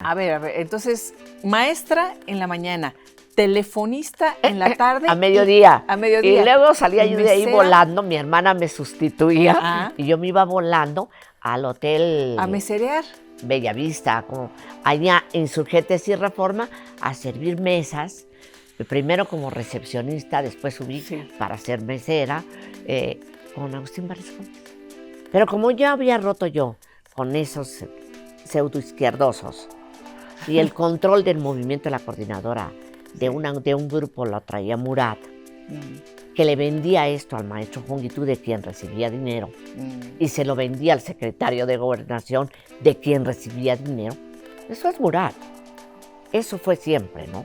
A ver, entonces, maestra en la mañana, telefonista en la tarde. A mediodía. A mediodía. Y luego salía yo de ahí mesera. volando, mi hermana me sustituía Ah. y yo me iba volando al hotel A meserear. Bellavista, como allá Insurgentes y Reforma, a servir mesas, primero como recepcionista, después subí para ser mesera, con Agustín Barrascón. Pero como ya había roto yo con esos pseudoizquierdosos y el control del movimiento de la coordinadora de un grupo lo traía Murat, que le vendía esto al maestro Junguitú, de quien recibía dinero, y se lo vendía al secretario de Gobernación, de quien recibía dinero. Eso es Murat. Eso fue siempre, ¿no?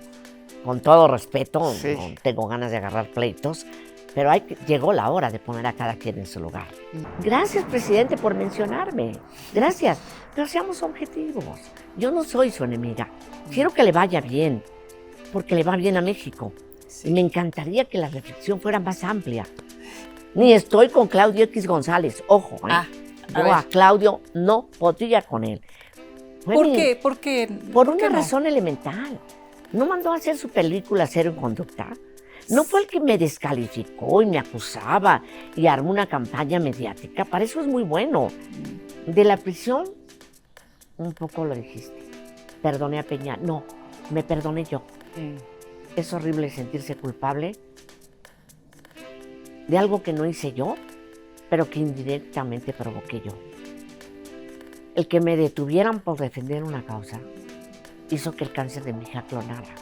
Con todo respeto, no tengo ganas de agarrar pleitos, pero llegó la hora de poner a cada quien en su lugar. Gracias, presidente, por mencionarme. Gracias, pero seamos objetivos. Yo no soy su enemiga. Quiero que le vaya bien, porque le va bien a México. Y me encantaría que la reflexión fuera más amplia. Ni estoy con Claudio X González, ojo. Yo a Claudio no podría con él. ¿Por qué? ¿Por qué? Por una razón elemental. No mandó a hacer su película Cero en Conducta. No fue el que me descalificó y me acusaba y armó una campaña mediática. Para eso es muy bueno. De la prisión, un poco lo dijiste. Perdoné a Peña. No, me perdoné yo. Es horrible sentirse culpable de algo que no hice yo, pero que indirectamente provoqué yo. El que me detuvieran por defender una causa hizo que el cáncer de mi hija clonara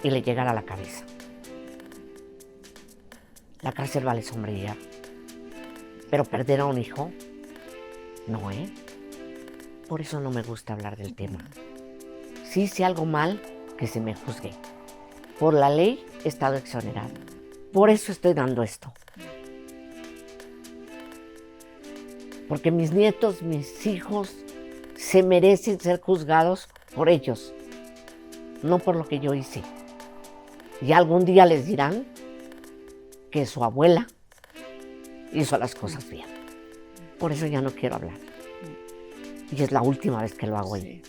y le llegara a la cabeza. La cárcel vale sombría, pero perder a un hijo, no, ¿eh? Por eso no me gusta hablar del tema. Si hice algo mal, que se me juzgue. Por la ley he estado exonerado. Por eso estoy dando esto. Porque mis nietos, mis hijos, se merecen ser juzgados por ellos, no por lo que yo hice. Y algún día les dirán que su abuela hizo las cosas bien. Por eso ya no quiero hablar. Y es la última vez que lo hago ahí.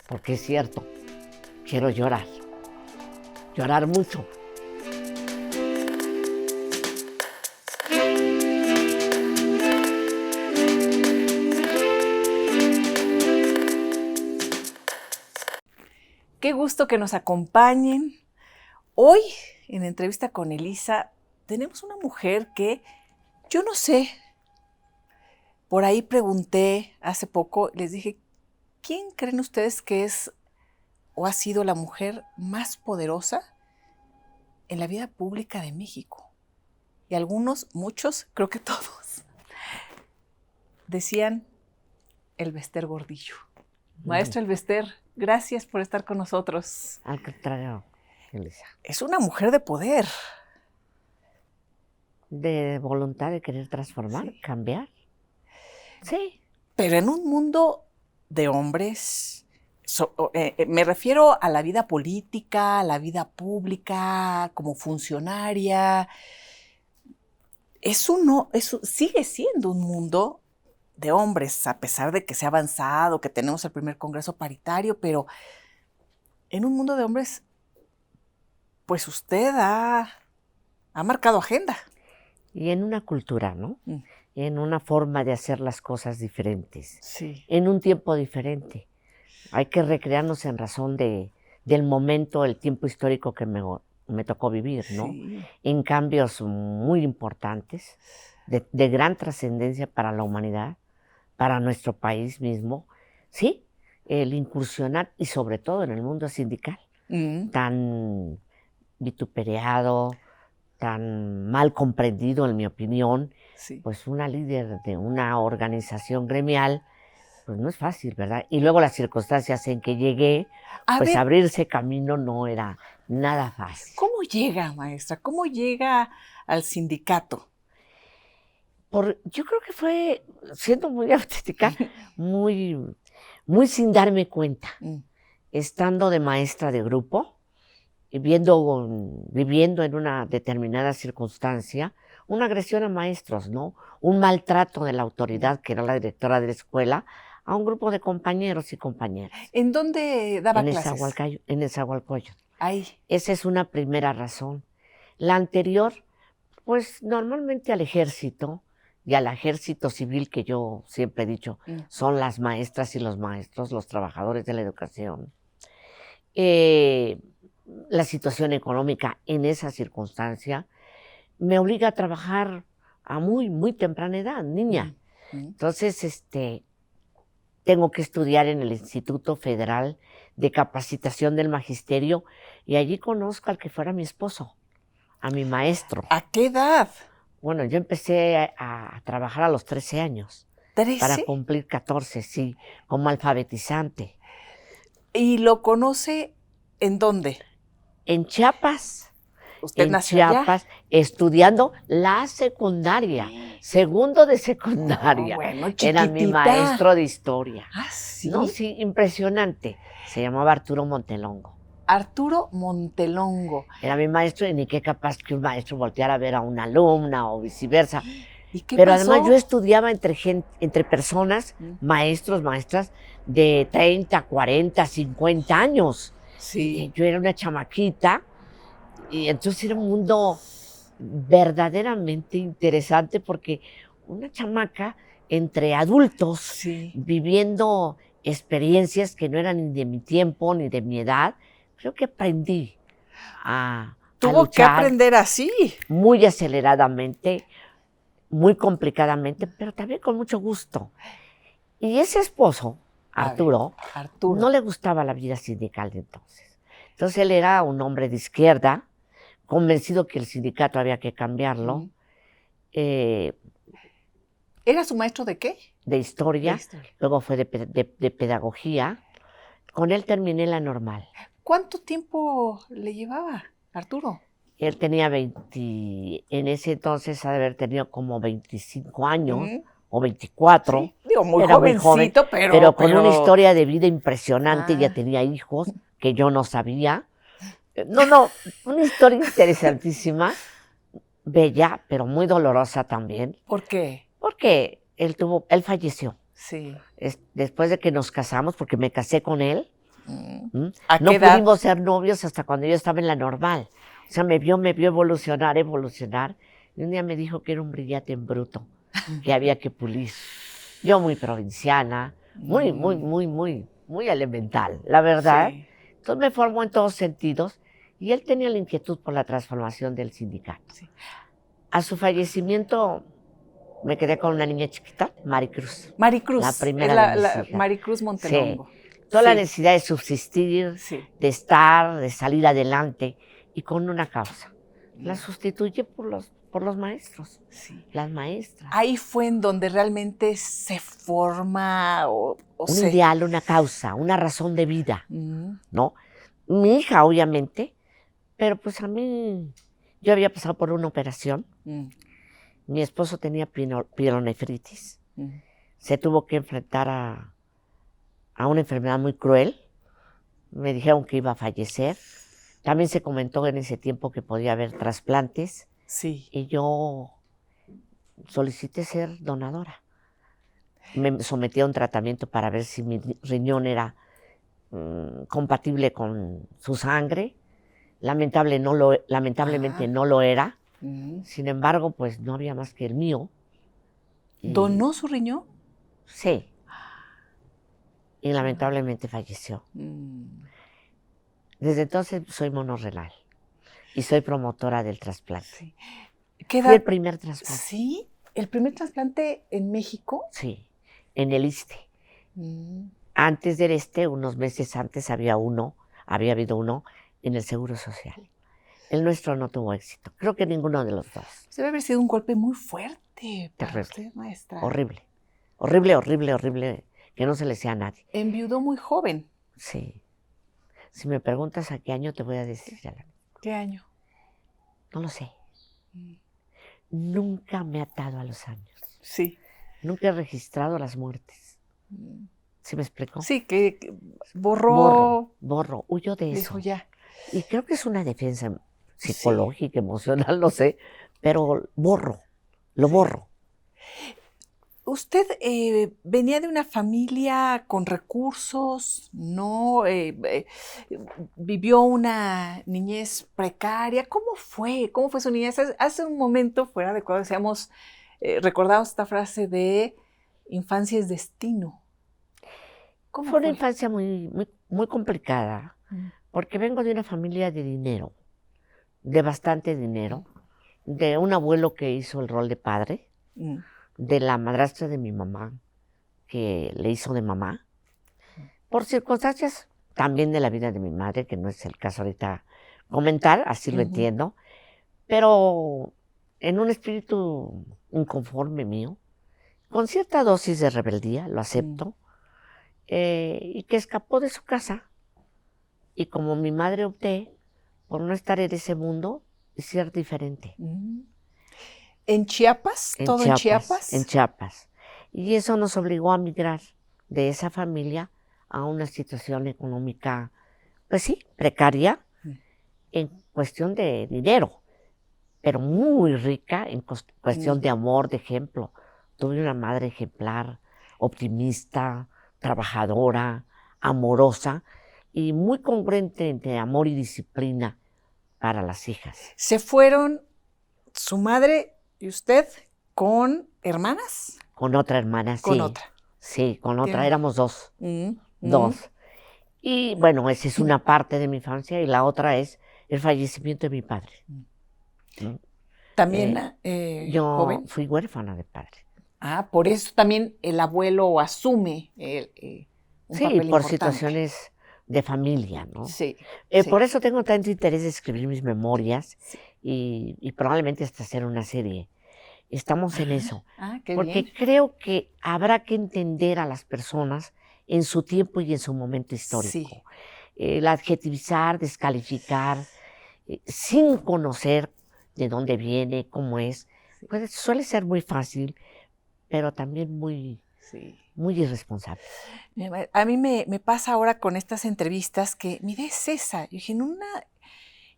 Porque es cierto, quiero llorar. Llorar mucho. Qué gusto que nos acompañen. Hoy, en entrevista con Elisa, tenemos una mujer que, yo no sé, por ahí pregunté hace poco, les dije, ¿quién creen ustedes que es o ha sido la mujer más poderosa en la vida pública de México? Y algunos, muchos, creo que todos, decían Elvester Gordillo. Maestra Elvester, gracias por estar con nosotros. Al contrario, Elisa. Es una mujer de poder. De voluntad de querer transformar, cambiar. Sí. Pero en un mundo de hombres, me refiero a la vida política, a la vida pública, como funcionaria. Eso sigue siendo un mundo de hombres, a pesar de que se ha avanzado, que tenemos el primer congreso paritario, pero en un mundo de hombres, pues usted ha marcado agenda. Y en una cultura, ¿no? En una forma de hacer las cosas diferentes. Sí. En un tiempo diferente. Hay que recrearnos en razón del momento, el tiempo histórico que me tocó vivir, ¿no? Sí. En cambios muy importantes, de gran trascendencia para la humanidad, para nuestro país mismo. Sí, el incursionar, y sobre todo en el mundo sindical, tan vituperiado, tan mal comprendido, en mi opinión. Pues una líder de una organización gremial, pues no es fácil, ¿verdad? Y luego las circunstancias en que llegué, pues abrirse camino no era nada fácil. ¿Cómo llega, maestra? ¿Cómo llega al sindicato? Yo creo que fue, siendo muy auténtica, muy sin darme cuenta. Estando de maestra de grupo, y viviendo en una determinada circunstancia, una agresión a maestros, ¿no? Un maltrato de la autoridad, que era la directora de la escuela, a un grupo de compañeros y compañeras. ¿En dónde daba En clases? En Nezahualcóyotl. Ahí. Esa es una primera razón. La anterior, pues normalmente al ejército y al ejército civil, que yo siempre he dicho, son las maestras y los maestros, los trabajadores de la educación. La situación económica en esa circunstancia me obliga a trabajar a muy, muy temprana edad, niña. Entonces, tengo que estudiar en el Instituto Federal de Capacitación del Magisterio y allí conozco al que fuera mi esposo, a mi maestro. ¿A qué edad? Bueno, yo empecé a trabajar a los 13 años. ¿13? Para cumplir 14, sí, como alfabetizante. ¿Y lo conoce en dónde? En Chiapas. ¿Usted nació allá? Estudiando la secundaria, segundo de secundaria. Oh, bueno, era mi maestro de historia. ¿Ah, sí? No, sí, impresionante. Se llamaba Arturo Montelongo. Arturo Montelongo. Era mi maestro y ni qué capaz que un maestro volteara a ver a una alumna o viceversa. ¿Y qué Pero pasó? además yo estudiaba entre personas, maestros, maestras de 30, 40, 50 años. Sí. Yo era una chamaquita y entonces era un mundo verdaderamente interesante porque una chamaca entre adultos viviendo experiencias que no eran ni de mi tiempo ni de mi edad, creo que aprendí a Tuvo que aprender así. Muy aceleradamente, muy complicadamente, pero también con mucho gusto. Y ese esposo, Arturo, no le gustaba la vida sindical de entonces. Entonces él era un hombre de izquierda, convencido que el sindicato había que cambiarlo. ¿Era su maestro de qué? De historia. Luego fue de pedagogía. Con él terminé la normal. ¿Cuánto tiempo le llevaba, Arturo? Él tenía en ese entonces ha de haber tenido como 25 años o 24. Sí, digo, muy era jovencito, muy joven, pero con una historia de vida impresionante. Ya tenía hijos que yo no sabía. No, una historia interesantísima, bella, pero muy dolorosa también. ¿Por qué? Porque él falleció. Sí. Después de que nos casamos, porque me casé con él. ¿A no qué edad? pudimos ser novios hasta cuando yo estaba en la normal. O sea, me vio evolucionar. Y un día me dijo que era un brillante en bruto, que había que pulir. Yo muy provinciana, muy elemental, la verdad. Sí. Entonces me formó en todos sentidos y él tenía la inquietud por la transformación del sindicato. Sí. A su fallecimiento me quedé con una niña chiquita, Maricruz. Maricruz. La primera la Maricruz Montelongo. Sí. Toda la necesidad de subsistir, de estar, de salir adelante y con una causa. La sustituye por los maestros, las maestras. Ahí fue en donde realmente se forma un ideal, una causa, una razón de vida, ¿no? Mi hija, obviamente, pero pues a mí, yo había pasado por una operación. Mi esposo tenía pielonefritis. Se tuvo que enfrentar a una enfermedad muy cruel. Me dijeron que iba a fallecer. También se comentó en ese tiempo que podía haber trasplantes. Sí. Y yo solicité ser donadora. Me sometí a un tratamiento para ver si mi riñón era compatible con su sangre. Lamentablemente no lo era. Sin embargo, pues no había más que el mío. ¿Donó su riñón? Sí. Y lamentablemente falleció. Desde entonces soy monorrenal y soy promotora del trasplante. Sí. Fue el primer trasplante. ¿Sí? ¿El primer trasplante en México? Sí, en el ISSSTE. Antes del ISSSTE, unos meses antes, había habido uno en el Seguro Social. El nuestro no tuvo éxito. Creo que ninguno de los dos. Debe haber sido un golpe muy fuerte para terrible, usted, maestra. Horrible. Horrible, que no se le sea a nadie. Enviudó muy joven. Sí. Si me preguntas a qué año, te voy a decir. ¿Qué año? No lo sé. Nunca me he atado a los años. Sí. Nunca he registrado las muertes. ¿Sí me explico? Sí, que borró. Huyo de eso. Dijo ya. Y creo que es una defensa psicológica, emocional, no sé, pero lo borro. ¿Usted venía de una familia con recursos? ¿No? ¿Vivió una niñez precaria? ¿Cómo fue? ¿Cómo fue su niñez? Hace un momento, fuera de cuando decíamos, recordamos esta frase de infancia es destino. ¿Cómo Fue una fue? infancia muy complicada, porque vengo de una familia de dinero, de bastante dinero, de un abuelo que hizo el rol de padre, Mm, de la madrastra de mi mamá, que le hizo de mamá, por circunstancias también de la vida de mi madre, que no es el caso ahorita comentar, así lo ujú, entiendo, pero en un espíritu inconforme mío, con cierta dosis de rebeldía, lo mm, acepto, y que escapó de su casa. Y como mi madre opté por no estar en ese mundo y ser diferente. mm. ¿En Chiapas? En ¿Todo en Chiapas, en Chiapas? Chiapas. Y eso nos obligó a migrar de esa familia a una situación económica, pues sí, precaria Mm, en cuestión de dinero, pero muy rica en mm, cuestión de amor, de ejemplo. Tuve una madre ejemplar, optimista, trabajadora, amorosa y muy congruente entre amor y disciplina para las hijas. ¿Se fueron su madre y usted con hermanas? Con otra hermana, Con sí, otra. sí, con otra, Tiene- éramos dos, Mm, mm. dos. Y bueno, esa es una parte de mi infancia y la otra es el fallecimiento de mi padre. ¿No? También Eh, yo joven. fui huérfana de padre. Ah, por eso también el abuelo asume un Sí, papel por importante. situaciones de familia, ¿no? Sí, Por sí, eso tengo tanto interés de escribir mis memorias sí. y probablemente hasta hacer una serie. Estamos en eso, Qué bien. porque creo que habrá que entender a las personas en su tiempo y en su momento Sí. histórico. El adjetivizar, descalificar, sin conocer de dónde viene, cómo es, Sí, pues suele ser muy fácil, pero también sí. muy irresponsable. A mí me pasa ahora con estas entrevistas que mi idea es esa. Yo dije,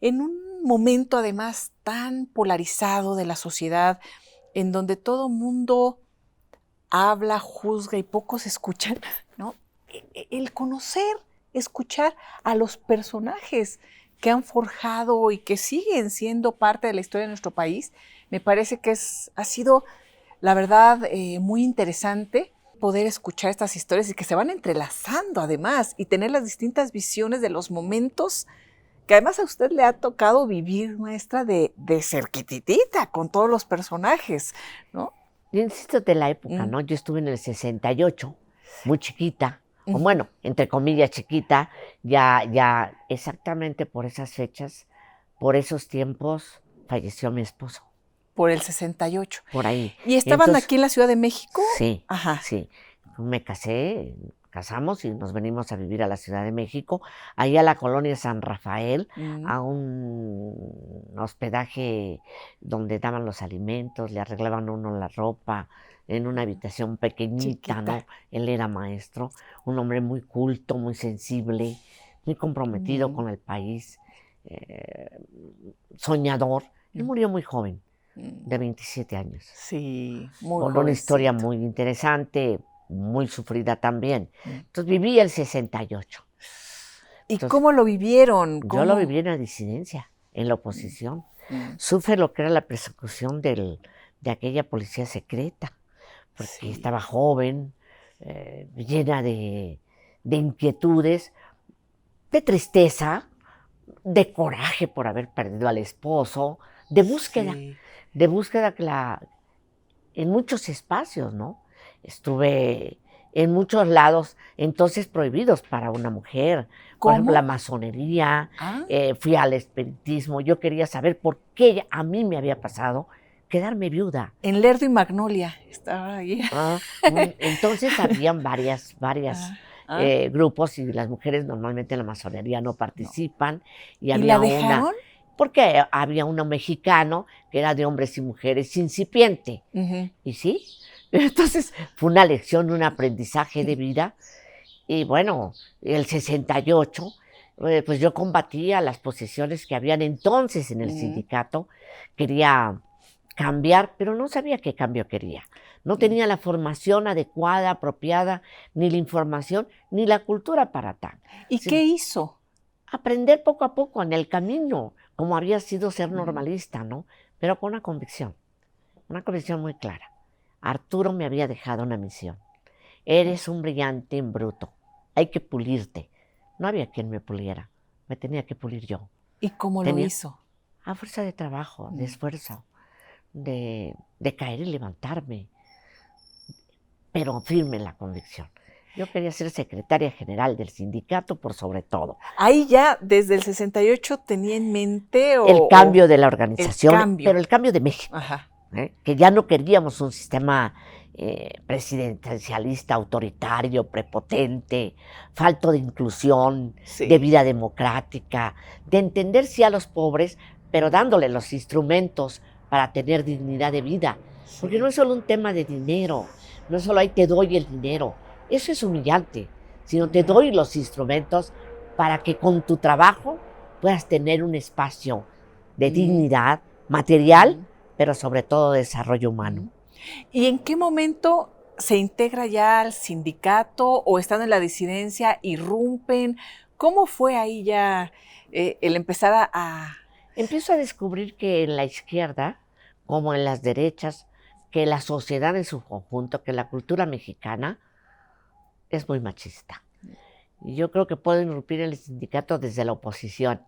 en un momento además tan polarizado de la sociedad, en donde todo mundo habla, juzga y pocos escuchan, ¿no? El conocer, escuchar a los personajes que han forjado y que siguen siendo parte de la historia de nuestro país, me parece que ha sido, la verdad, muy interesante poder escuchar estas historias y que se van entrelazando además y tener las distintas visiones de los momentos que además a usted le ha tocado vivir, maestra, de cerquititita con todos los personajes, ¿no? Yo insisto de la época, Mm, ¿no? Yo estuve en el 68, muy chiquita, o ujú. bueno, entre comillas chiquita, ya exactamente por esas fechas, por esos tiempos, falleció mi esposo, Por el 68. por ahí. ¿Y estaban Entonces, aquí en la Ciudad de México? sí, Ajá. sí. Me casé, casamos y nos venimos a vivir a la Ciudad de México, ahí a la colonia San Rafael, Mm, a un hospedaje donde daban los alimentos, le arreglaban a uno la ropa, en una habitación pequeñita, chiquita. ¿no? Él era maestro, un hombre muy culto, muy sensible, muy comprometido Mm, con el país, eh, soñador. Él mm, murió muy joven, mm. de 27 años Sí, muy con una historia jovencito. muy interesante, muy sufrida también. Mm. Entonces viví el 68. ¿Y Entonces cómo lo vivieron? yo lo ¿Cómo? viví en la disidencia, en la Mm, oposición. mm. Sufre lo que era la persecución de aquella policía secreta, porque Sí. estaba joven, llena de inquietudes, de tristeza, de coraje por haber perdido al esposo, Sí. de búsqueda que en muchos espacios, ¿no? Estuve en muchos lados, entonces prohibidos para una mujer. Por ejemplo, la ¿Cómo? masonería, Ah, fui al espiritismo. Yo quería saber por qué a mí me había pasado quedarme viuda. en Lerdo y Magnolia. Estaba ahí. Entonces habían varias Ah, ah, grupos y las mujeres normalmente en la masonería no no. participan y ¿Y la había una, dejaron? porque había uno mexicano que era de hombres y mujeres incipiente. Ujú. Y sí, entonces fue una lección, un aprendizaje de vida. Y bueno, el 68, pues yo combatía las posiciones que habían entonces en el Mm. sindicato. Quería cambiar, pero no sabía qué cambio quería. No tenía la formación adecuada, apropiada, ni la información, ni la cultura para tal. ¿Y Sí, qué hizo? aprender poco a poco en el camino, como había sido ser normalista, ¿no? Pero con una convicción muy clara. Arturo me había dejado una misión. Eres un brillante en bruto. Hay que pulirte. No había quien me puliera. Me tenía que pulir yo. ¿Y cómo lo hizo? A fuerza de trabajo, de esfuerzo, de caer y levantarme, pero firme en la convicción. Yo quería ser secretaria general del sindicato por sobre todo. Ahí ya, desde el 68, tenía en mente El cambio de la organización, pero el cambio de México. Ajá. Que ya no queríamos un sistema presidencialista, autoritario, prepotente, falto de inclusión, de vida democrática, de entender sí a los pobres, pero dándole los instrumentos para tener dignidad de vida. Porque no es solo un tema de dinero, no es solo ahí te doy el dinero, eso es humillante, sino te doy los instrumentos para que con tu trabajo puedas tener un espacio de dignidad material, pero sobre todo de desarrollo humano. ¿Y en qué momento se integra ya al sindicato o estando en la disidencia, irrumpen? ¿Cómo fue ahí ya el empezar a...? Empiezo a descubrir que en la izquierda, como en las derechas, que la sociedad en su conjunto, que la cultura mexicana es muy machista. Y yo creo que puedo irrumpir el sindicato desde la oposición.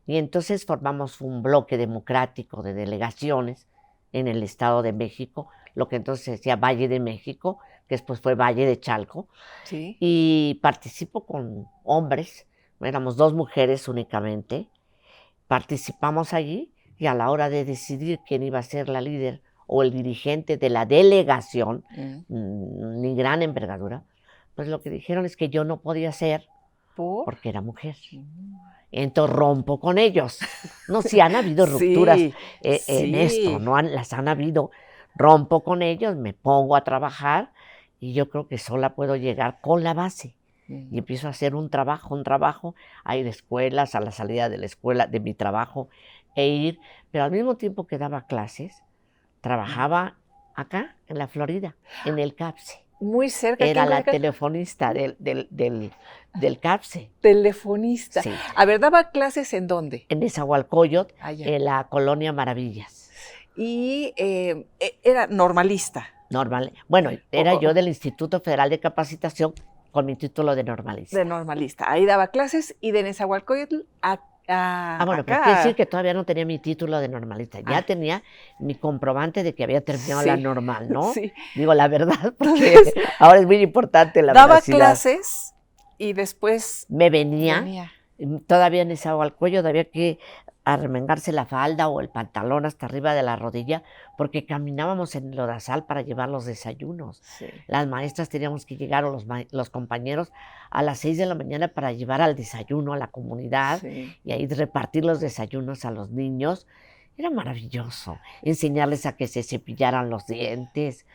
Y entonces formamos un bloque democrático de delegaciones en el Estado de México, lo que entonces se decía Valle de México, que después fue Valle de Chalco. Sí. Y participo con hombres, éramos 2 mujeres únicamente, participamos allí y a la hora de decidir quién iba a ser la líder o el dirigente de la delegación, ni gran envergadura, pues lo que dijeron es que yo no podía ser porque era mujer. Entonces rompo con ellos. No, sí han habido rupturas en esto, no las han habido. Rompo con ellos, me pongo a trabajar y yo creo que sola puedo llegar con la base. Y empiezo a hacer un trabajo, a ir a escuelas, a la salida de la escuela, de mi trabajo, pero al mismo tiempo que daba clases, trabajaba acá, en la Florida, en el CAPSE. Muy cerca. Era la telefonista del CAPSE. Telefonista. Sí. A ver, ¿daba clases en dónde? En Nezahualcóyotl, en la colonia Maravillas. Y era normalista. Bueno, era yo del Instituto Federal de Capacitación con mi título de normalista. De normalista. Ahí daba clases y de Nezahualcóyotl bueno, pues quiere decir que todavía no tenía mi título de normalista. Ya tenía mi comprobante de que había terminado la normal, ¿no? Sí. Digo la verdad, porque ahora es muy importante la veracidad. Daba clases y después me venía. Todavía en Nezahualcóyotl había que arremangarse la falda o el pantalón hasta arriba de la rodilla, porque caminábamos en lodazal para llevar los desayunos. Sí. Las maestras teníamos que llegar, o los compañeros, a las 6 de la mañana para llevar al desayuno a la comunidad y ahí repartir los desayunos a los niños. Era maravilloso enseñarles a que se cepillaran los dientes.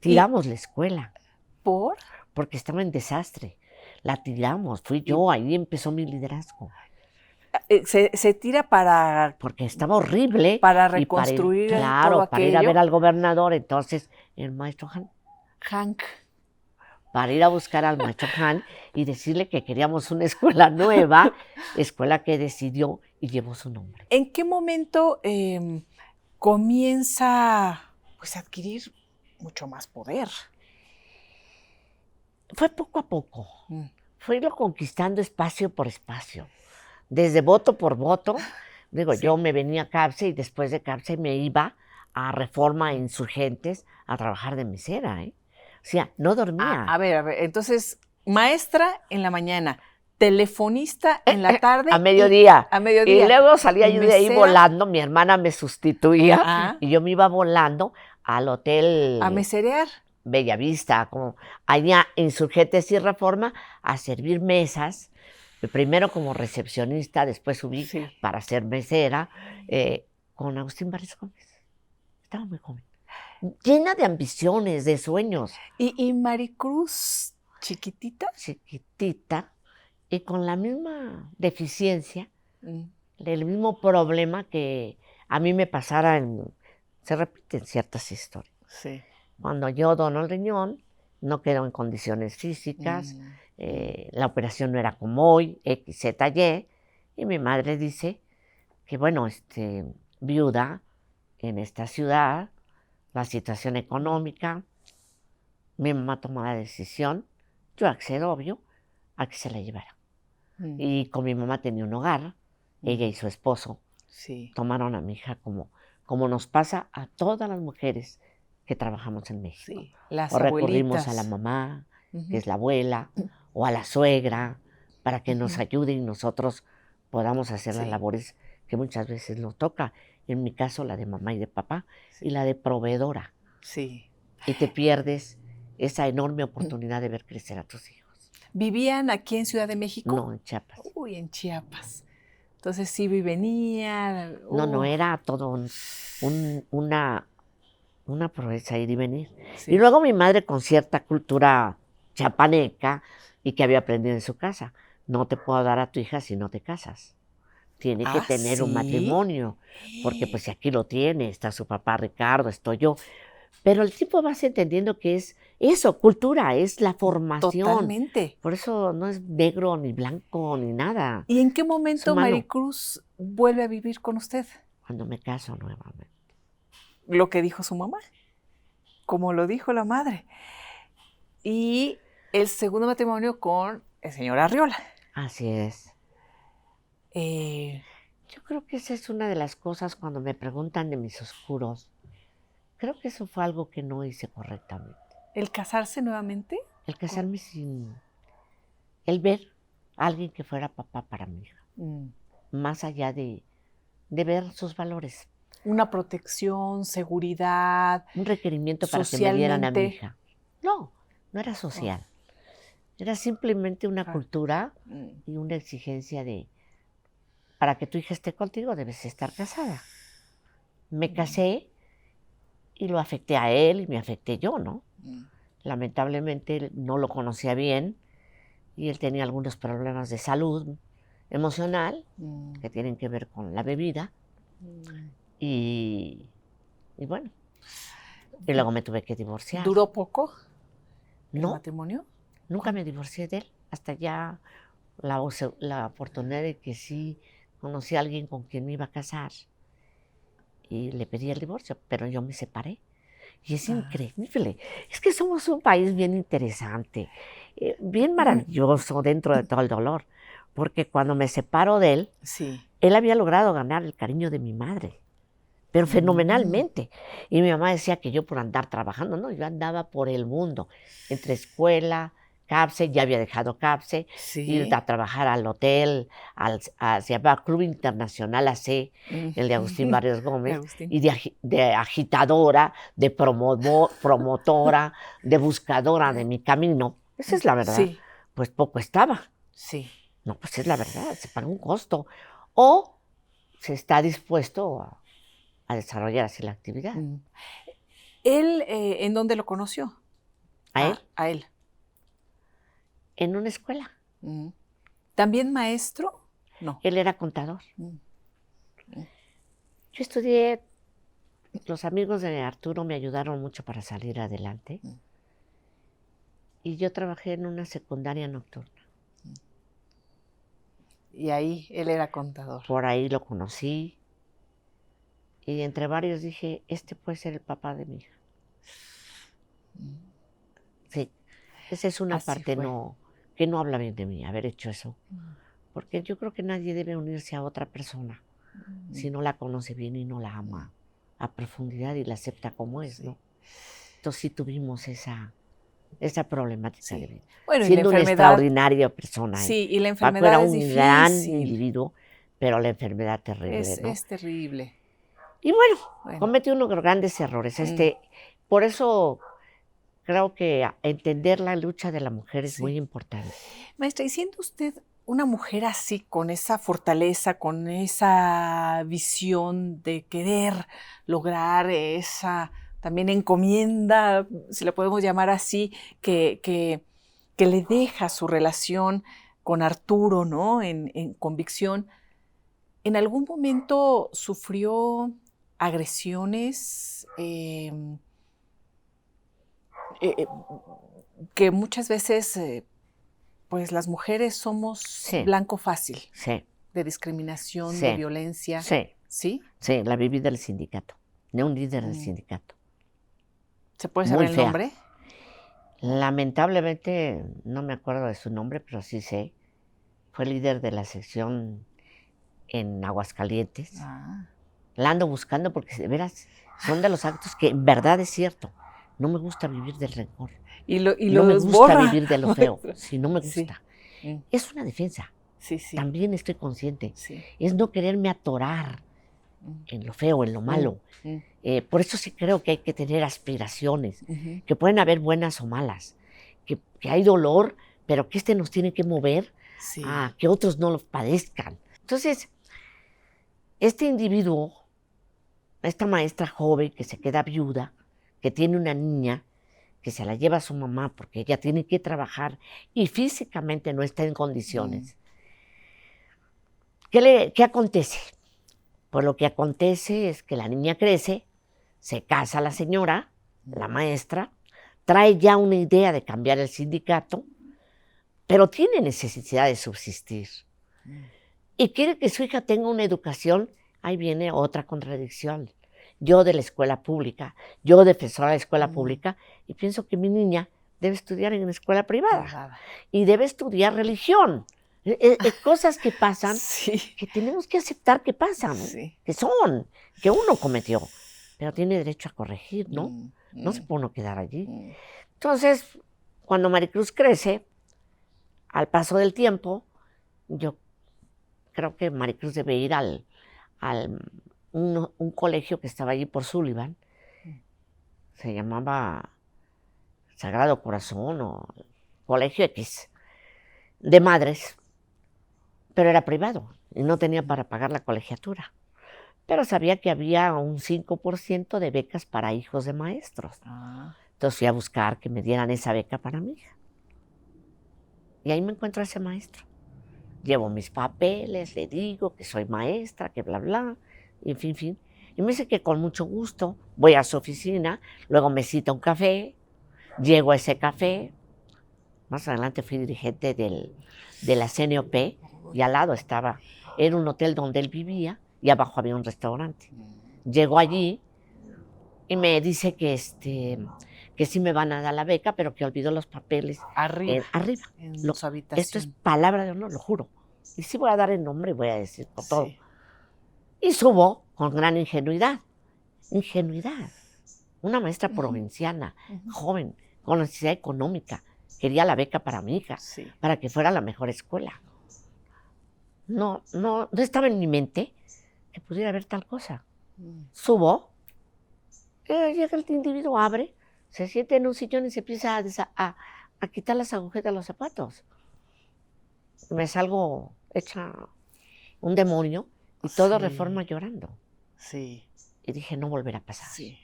Tiramos la escuela. ¿Por? Porque estaba en desastre. La tiramos, fui yo, ahí empezó mi liderazgo. Se tira para... Porque estaba horrible. Para reconstruir todo aquello. Para ir a ver al gobernador, entonces el maestro Hank. Para ir a buscar al maestro Hank y decirle que queríamos una escuela nueva, escuela que decidió y llevó su nombre. ¿En qué momento comienza pues, a adquirir mucho más poder? Fue poco a poco. Fue irlo conquistando espacio por espacio. Desde voto por voto, yo me venía a CAPSE y después de CAPSE me iba a Reforma e Insurgentes a trabajar de mesera, O sea, no dormía. A ver, entonces, maestra en la mañana, telefonista en la tarde. A mediodía. A mediodía. Y luego salía yo de ahí volando, mi hermana me sustituía y yo me iba volando al hotel. A meserear. Bellavista, como allá en Insurgentes y Reforma, a servir mesas. Primero como recepcionista, después subí para ser mesera, con Agustín Barrios Gómez. Estaba muy joven. Llena de ambiciones, de sueños. ¿Y Maricruz, chiquitita? Chiquitita, y con la misma deficiencia, el mismo problema que a mí me pasara se repiten ciertas historias. Sí. Cuando yo dono el riñón, no quedo en condiciones físicas, la operación no era como hoy, X, Z, y mi madre dice que, bueno, viuda en esta ciudad, la situación económica, mi mamá tomó la decisión, yo accedo, obvio, a que se la llevara. Y con mi mamá tenía un hogar, ella y su esposo tomaron a mi hija como nos pasa a todas las mujeres que trabajamos en México. Sí, las o recurrimos abuelitas. a la mamá, que es la abuela, o a la suegra, para que nos ayude y nosotros podamos hacer las labores que muchas veces nos toca. En mi caso, la de mamá y de papá, y la de proveedora. Sí. Y te pierdes esa enorme oportunidad de ver crecer a tus hijos. ¿Vivían aquí en Ciudad de México? No, en Chiapas. Uy, en Chiapas. Entonces iba y venía. No, era todo una proeza ir y venir. Sí. Y luego mi madre con cierta cultura chapaneca y que había aprendido en su casa. No te puedo dar a tu hija si no te casas. Tiene que tener un matrimonio, porque pues si aquí lo tiene, está su papá Ricardo, estoy yo. Pero el tipo vas entendiendo que es eso, cultura, es la formación. Totalmente. Por eso no es negro, ni blanco, ni nada. ¿Y en qué momento Maricruz vuelve a vivir con usted? Cuando me caso nuevamente. Lo que dijo su mamá, como lo dijo la madre. Y el segundo matrimonio con el señor Arriola. Así es. Yo creo que esa es una de las cosas cuando me preguntan de mis oscuros. Creo que eso fue algo que no hice correctamente. ¿El casarse nuevamente? El casarme sin... El ver a alguien que fuera papá para mi hija. Más allá de ver sus valores. Una protección, seguridad. Un requerimiento para que me dieran a mi hija. No era social. Era simplemente una cultura y una exigencia de... Para que tu hija esté contigo debes estar casada. Me casé y lo afecté a él y me afecté yo, ¿no? Lamentablemente no lo conocía bien y él tenía algunos problemas de salud emocional que tienen que ver con la bebida. Y bueno, y luego me tuve que divorciar. ¿Duró poco el No, matrimonio? Nunca me divorcié de él, hasta ya la oportunidad de que sí conocí a alguien con quien me iba a casar y le pedí el divorcio, pero yo me separé. Y es increíble. Es que somos un país bien interesante, bien maravilloso dentro de todo el dolor, porque cuando me separo de él, él había logrado ganar el cariño de mi madre, pero fenomenalmente. Y mi mamá decía que yo por andar trabajando, no, yo andaba por el mundo, entre escuela, CAPSE, ya había dejado CAPSE, ir a trabajar al hotel, se llamaba Club Internacional AC, el de Agustín Barrios Gómez, y de agitadora, de promotora, de buscadora de mi camino. Esa es la verdad. Pues poco estaba. No, pues es la verdad, se paga un costo. O se está dispuesto a desarrollar así la actividad. ¿Él en dónde lo conoció? ¿A él? A él. En una escuela. ¿También maestro? No. Él era contador. Yo estudié, los amigos de Arturo me ayudaron mucho para salir adelante. Y yo trabajé en una secundaria nocturna. Y ahí él era contador. Por ahí lo conocí. Y entre varios dije, este puede ser el papá de mi hija. Sí, esa es una parte que no habla bien de mí, haber hecho eso. Porque yo creo que nadie debe unirse a otra persona si no la conoce bien y no la ama a profundidad y la acepta como es, ¿no? Entonces sí tuvimos esa problemática de vida. Bueno, siendo una extraordinaria persona. Sí, y la enfermedad Paco era es un difícil. gran individuo, pero la enfermedad terrible, ¿no? Es terrible. Y bueno, cometí unos grandes errores. Por eso creo que entender la lucha de la mujer es muy importante. Maestra, y siendo usted una mujer así, con esa fortaleza, con esa visión de querer lograr esa también encomienda, si la podemos llamar así, que le deja su relación con Arturo, ¿no? En convicción, ¿en algún momento sufrió agresiones? que muchas veces, pues las mujeres somos Sí. blanco fácil Sí, de discriminación, Sí. de violencia. sí, ¿Sí? sí, la viví del sindicato, de un líder del sindicato. ¿Se puede Muy saber el fea. nombre? Lamentablemente, no me acuerdo de su nombre, pero sí sé. Fue líder de la sección en Aguascalientes. Ah. La ando buscando porque de veras son de los actos que en verdad es cierto. No me gusta vivir del rencor. Y No me los gusta borra. vivir de lo feo. Sí, no me Sí. gusta. Es una defensa. Sí, sí. También estoy consciente. Sí. Es no quererme atorar en lo feo, en lo malo. Por eso sí creo que hay que tener aspiraciones, que pueden haber buenas o malas, que hay dolor, pero que nos tiene que mover Sí. a que otros no lo padezcan. Entonces, este individuo, esta maestra joven que se queda viuda, que tiene una niña, que se la lleva a su mamá porque ella tiene que trabajar y físicamente no está en condiciones. ¿Qué acontece? Pues lo que acontece es que la niña crece, se casa la señora, la maestra, trae ya una idea de cambiar el sindicato, pero tiene necesidad de subsistir. Y quiere que su hija tenga una educación, ahí viene otra contradicción. Yo de la escuela pública, yo defensora de la escuela pública, y pienso que mi niña debe estudiar en la escuela privada. Y debe estudiar religión. Cosas que pasan, que tenemos que aceptar que pasan, que son, que uno cometió, pero tiene derecho a corregir, ¿no? No se puede uno quedar allí. Entonces, cuando Maricruz crece, al paso del tiempo, yo creo que Maricruz debe ir al un colegio que estaba allí por Sullivan, se llamaba Sagrado Corazón o Colegio X, de madres, pero era privado y no tenía para pagar la colegiatura. Pero sabía que había un 5% de becas para hijos de maestros. Entonces fui a buscar que me dieran esa beca para mi hija. Y ahí me encuentro a ese maestro. Llevo mis papeles, le digo que soy maestra, que bla, bla, y fin. Y me dice que con mucho gusto voy a su oficina, luego me cita un café, llego a ese café. Más adelante fui dirigente de la CNOP y al lado era un hotel donde él vivía y abajo había un restaurante. Llego allí y me dice que sí me van a dar la beca, pero que olvidó los papeles Arriba. arriba. En su habitación. Esto es palabra de honor, lo juro. Y sí voy a dar el nombre y voy a decir por todo. Y subo con gran ingenuidad. Ingenuidad. Una maestra provinciana, joven, con necesidad económica. Quería la beca para mi hija, para que fuera la mejor escuela. No estaba en mi mente que pudiera haber tal cosa. Subo, llega el individuo, abre, se siente en un sillón y se empieza a quitar las agujetas de los zapatos. Me salgo hecha un demonio y todo Reforma llorando. Sí. Y dije, no volverá a pasar. Sí.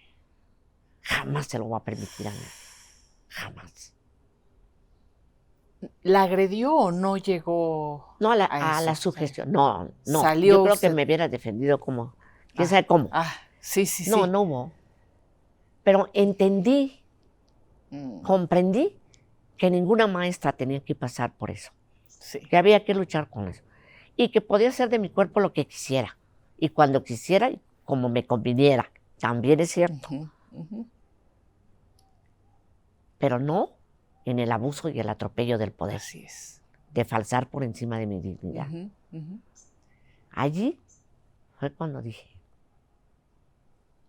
Jamás se lo voy a permitir a mí. Jamás. ¿La agredió o no llegó No, a la sugestión. No. Yo creo que me hubiera defendido como, quién sabe cómo. Sí. No hubo. Pero entendí, comprendí que ninguna maestra tenía que pasar por eso. Sí. Que había que luchar con eso. Y que podía hacer de mi cuerpo lo que quisiera. Y cuando quisiera, y como me conviniera. También es cierto. Pero no en el abuso y el atropello del poder. Así es. De falsar por encima de mi dignidad. Allí fue cuando dije,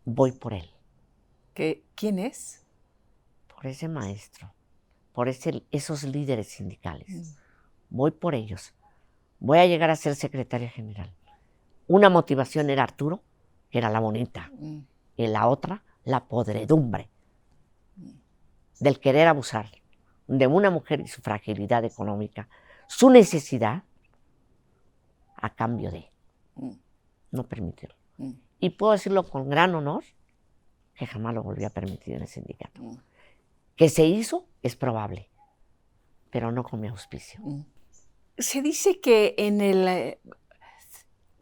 voy por él. ¿Quién es? Por ese maestro, por esos líderes sindicales. Voy por ellos. Voy a llegar a ser secretaria general. Una motivación era Arturo, que era la bonita, y la otra, la podredumbre del querer abusar de una mujer y su fragilidad económica, su necesidad, a cambio de no permitirlo. Y puedo decirlo con gran honor, que jamás lo volví a permitir en el sindicato. Que se hizo, es probable, pero no con mi auspicio. Se dice que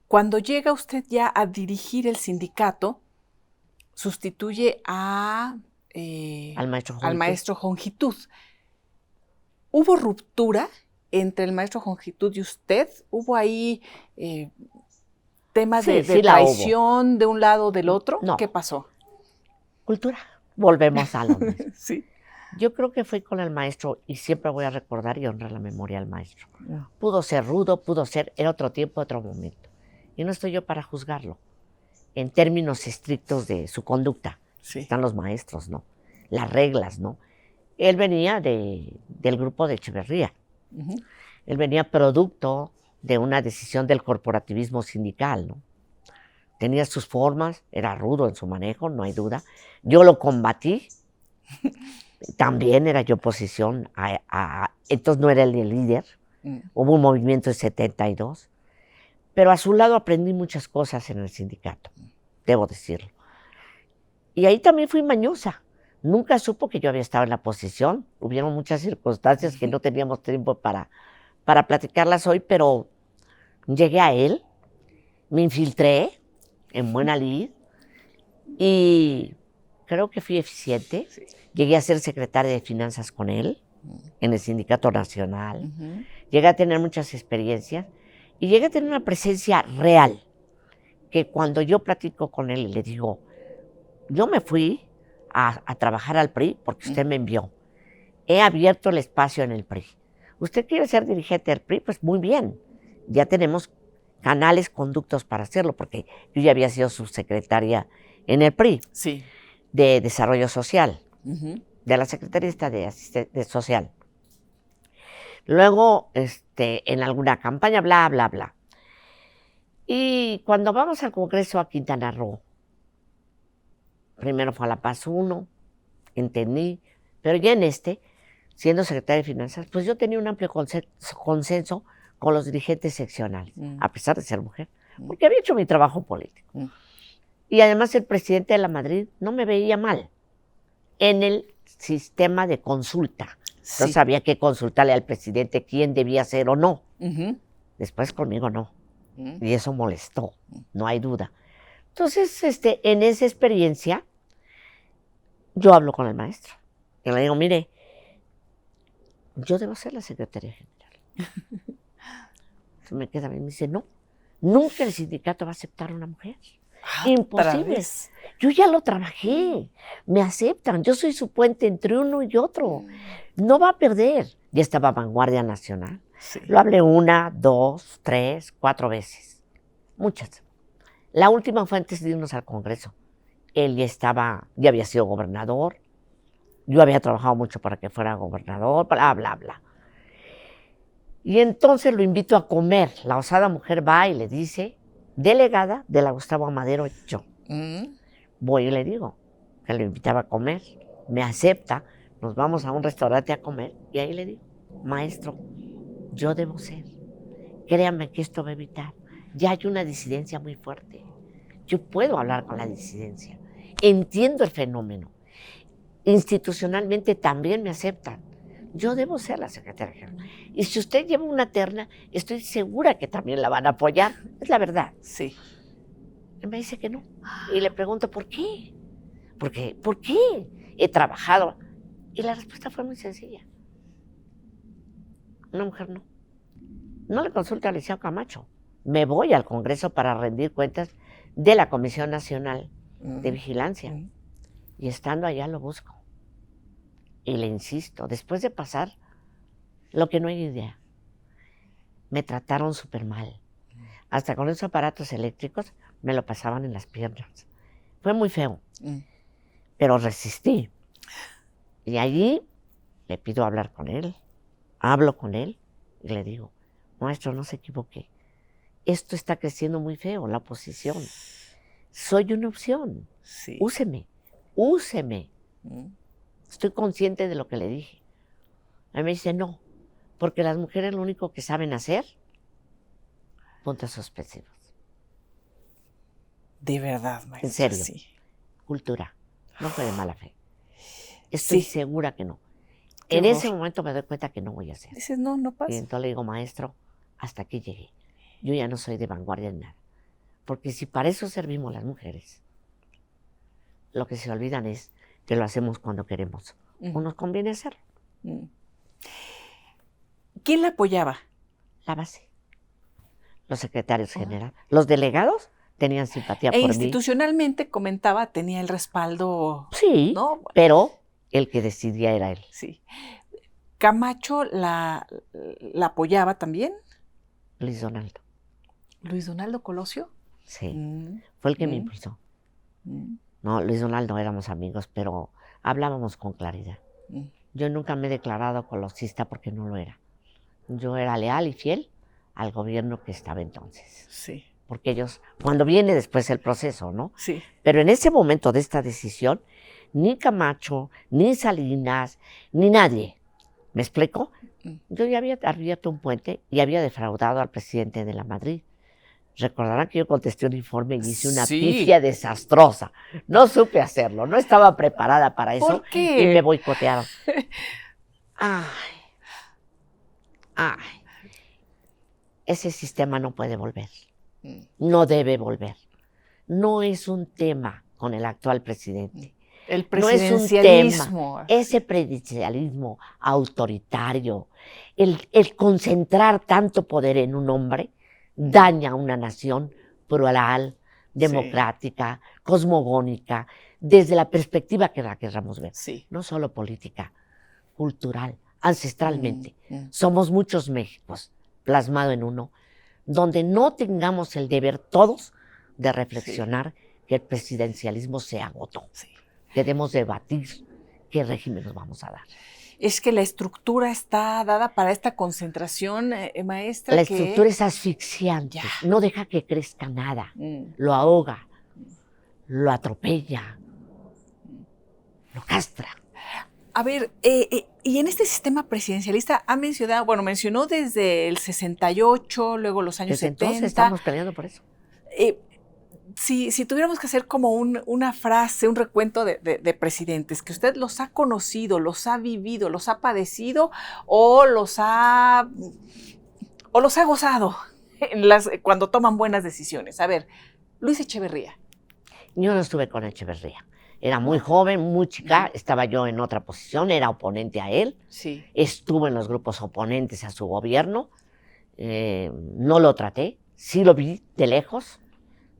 cuando llega usted ya a dirigir el sindicato, sustituye a al maestro Jongitud. ¿Hubo ruptura entre el maestro Jongitud y usted? ¿Hubo ahí temas de traición de un lado o del otro? No. ¿Qué pasó? Cultura. Volvemos a lo mismo. Sí. Yo creo que fui con el maestro y siempre voy a recordar y honrar la memoria al maestro. Pudo ser rudo, era otro tiempo, otro momento. Y no estoy yo para juzgarlo en términos estrictos de su conducta. Sí. Están los maestros, ¿no? Las reglas, ¿no? Él venía del grupo de Echeverría. Él venía producto de una decisión del corporativismo sindical, ¿no? Tenía sus formas, era rudo en su manejo, no hay duda. Yo lo combatí. También era yo oposición entonces no era el líder. Hubo un movimiento en 72. Pero a su lado aprendí muchas cosas en el sindicato, debo decirlo. Y ahí también fui mañosa. Nunca supo que yo había estado en la posición. Hubieron muchas circunstancias que no teníamos tiempo para platicarlas hoy, pero llegué a él, me infiltré en buena lid y creo que fui eficiente. Sí. Llegué a ser secretaria de Finanzas con él en el Sindicato Nacional. Llegué a tener muchas experiencias y llegué a tener una presencia real, que cuando yo platico con él y le digo, yo me fui a trabajar al PRI porque usted me envió. He abierto el espacio en el PRI. ¿Usted quiere ser dirigente del PRI? Pues muy bien. Ya tenemos canales, conductos para hacerlo, porque yo ya había sido subsecretaria en el PRI. Sí. De Desarrollo Social, de la Secretaría de Social. Luego, en alguna campaña, bla, bla, bla. Y cuando vamos al Congreso a Quintana Roo, primero fue a La Paz 1, entendí, pero ya siendo secretaria de Finanzas, pues yo tenía un amplio consenso con los dirigentes seccionales, a pesar de ser mujer, porque había hecho mi trabajo político. Y además el presidente de la Madrid no me veía mal en el sistema de consulta. Sí. Entonces había que consultarle al presidente quién debía ser o no. Después conmigo no. Y eso molestó, no hay duda. Entonces, en esa experiencia, yo hablo con el maestro. Y le digo, mire, yo debo ser la secretaria general. Entonces me queda bien, me dice, no, nunca el sindicato va a aceptar a una mujer. Imposible. Yo ya lo trabajé, me aceptan, yo soy su puente entre uno y otro. No va a perder. Ya estaba Vanguardia Nacional. Sí. Lo hablé 1, 2, 3, 4 veces. Muchas. La última fue antes de irnos al Congreso. Él ya había sido gobernador. Yo había trabajado mucho para que fuera gobernador, bla, bla, bla. Y entonces lo invito a comer. La osada mujer va y le dice, delegada de la Gustavo Amadero, yo. Voy y le digo que lo invitaba a comer. Me acepta, nos vamos a un restaurante a comer y ahí le digo, maestro, yo debo ser. Créame que esto va a evitar. Ya hay una disidencia muy fuerte. Yo puedo hablar con la disidencia. Entiendo el fenómeno. Institucionalmente también me aceptan. Yo debo ser la secretaria general. Y si usted lleva una terna, estoy segura que también la van a apoyar. Es la verdad. Sí. Y me dice que no. Y le pregunto, ¿por qué? ¿Por qué? He trabajado. Y la respuesta fue muy sencilla. Una mujer no. No le consulta a Liceo Camacho. Me voy al Congreso para rendir cuentas de la Comisión Nacional de Vigilancia. Y estando allá lo busco. Y le insisto, después de pasar lo que no hay idea, me trataron súper mal. Hasta con esos aparatos eléctricos me lo pasaban en las piernas. Fue muy feo, pero resistí. Y allí le pido hablar con él, hablo con él y le digo, maestro, no se equivoque. Esto está creciendo muy feo, la oposición. Soy una opción. Sí. Úseme. Estoy consciente de lo que le dije. A mí me dice, no, porque las mujeres lo único que saben hacer, puntos suspensivos. De verdad, maestra. En serio. Sí. Cultura. No fue de mala fe. Estoy segura que no. En ese momento me doy cuenta que no voy a hacer. Dices, no pasa. Y entonces le digo, maestro, hasta aquí llegué. Yo ya no soy de vanguardia en nada. Porque si para eso servimos las mujeres, lo que se olvidan es que lo hacemos cuando queremos o nos conviene hacerlo. ¿Quién la apoyaba? La base, los secretarios generales, los delegados tenían simpatía por mí. Institucionalmente, comentaba, tenía el respaldo. Sí, ¿no? pero el que decidía era él. Sí. ¿Camacho la apoyaba también? Luis Donaldo. ¿Luis Donaldo Colosio? Sí, fue el que me impulsó. No, Luis Donaldo éramos amigos, pero hablábamos con claridad. Yo nunca me he declarado colosista porque no lo era. Yo era leal y fiel al gobierno que estaba entonces. Sí. Porque ellos, cuando viene después el proceso, ¿no? Sí. Pero en ese momento de esta decisión, ni Camacho, ni Salinas, ni nadie, ¿me explico? Yo ya había abierto un puente y había defraudado al presidente de la Madrid. Recordarán que yo contesté un informe y hice una pifia desastrosa. No supe hacerlo, no estaba preparada para eso. ¿Por qué? Y me boicotearon. Ay. Ese sistema no puede volver. No debe volver. No es un tema con el actual presidente. El presidencialismo. No es un tema. Ese presidencialismo autoritario, el concentrar tanto poder en un hombre, daña a una nación plural, democrática, cosmogónica, desde la perspectiva que la queramos ver. Sí. No solo política, cultural, ancestralmente. Somos muchos Méxicos, plasmado en uno, donde no tengamos el deber todos de reflexionar que el presidencialismo se agotó. Sí. Debemos debatir qué régimen nos vamos a dar. Es que la estructura está dada para esta concentración, maestra. La estructura es asfixiante, no deja que crezca nada, lo ahoga, lo atropella, lo castra. A ver, y en este sistema presidencialista mencionó desde el 68, luego los años 70. Entonces estamos peleando por eso. Si tuviéramos que hacer como una frase, un recuento de presidentes, que usted los ha conocido, los ha vivido, los ha padecido o los ha gozado cuando toman buenas decisiones. A ver, Luis Echeverría. Yo no estuve con Echeverría. Era muy joven, muy chica, estaba yo en otra posición, era oponente a él. Sí. Estuve en los grupos oponentes a su gobierno. No lo traté, sí lo vi de lejos.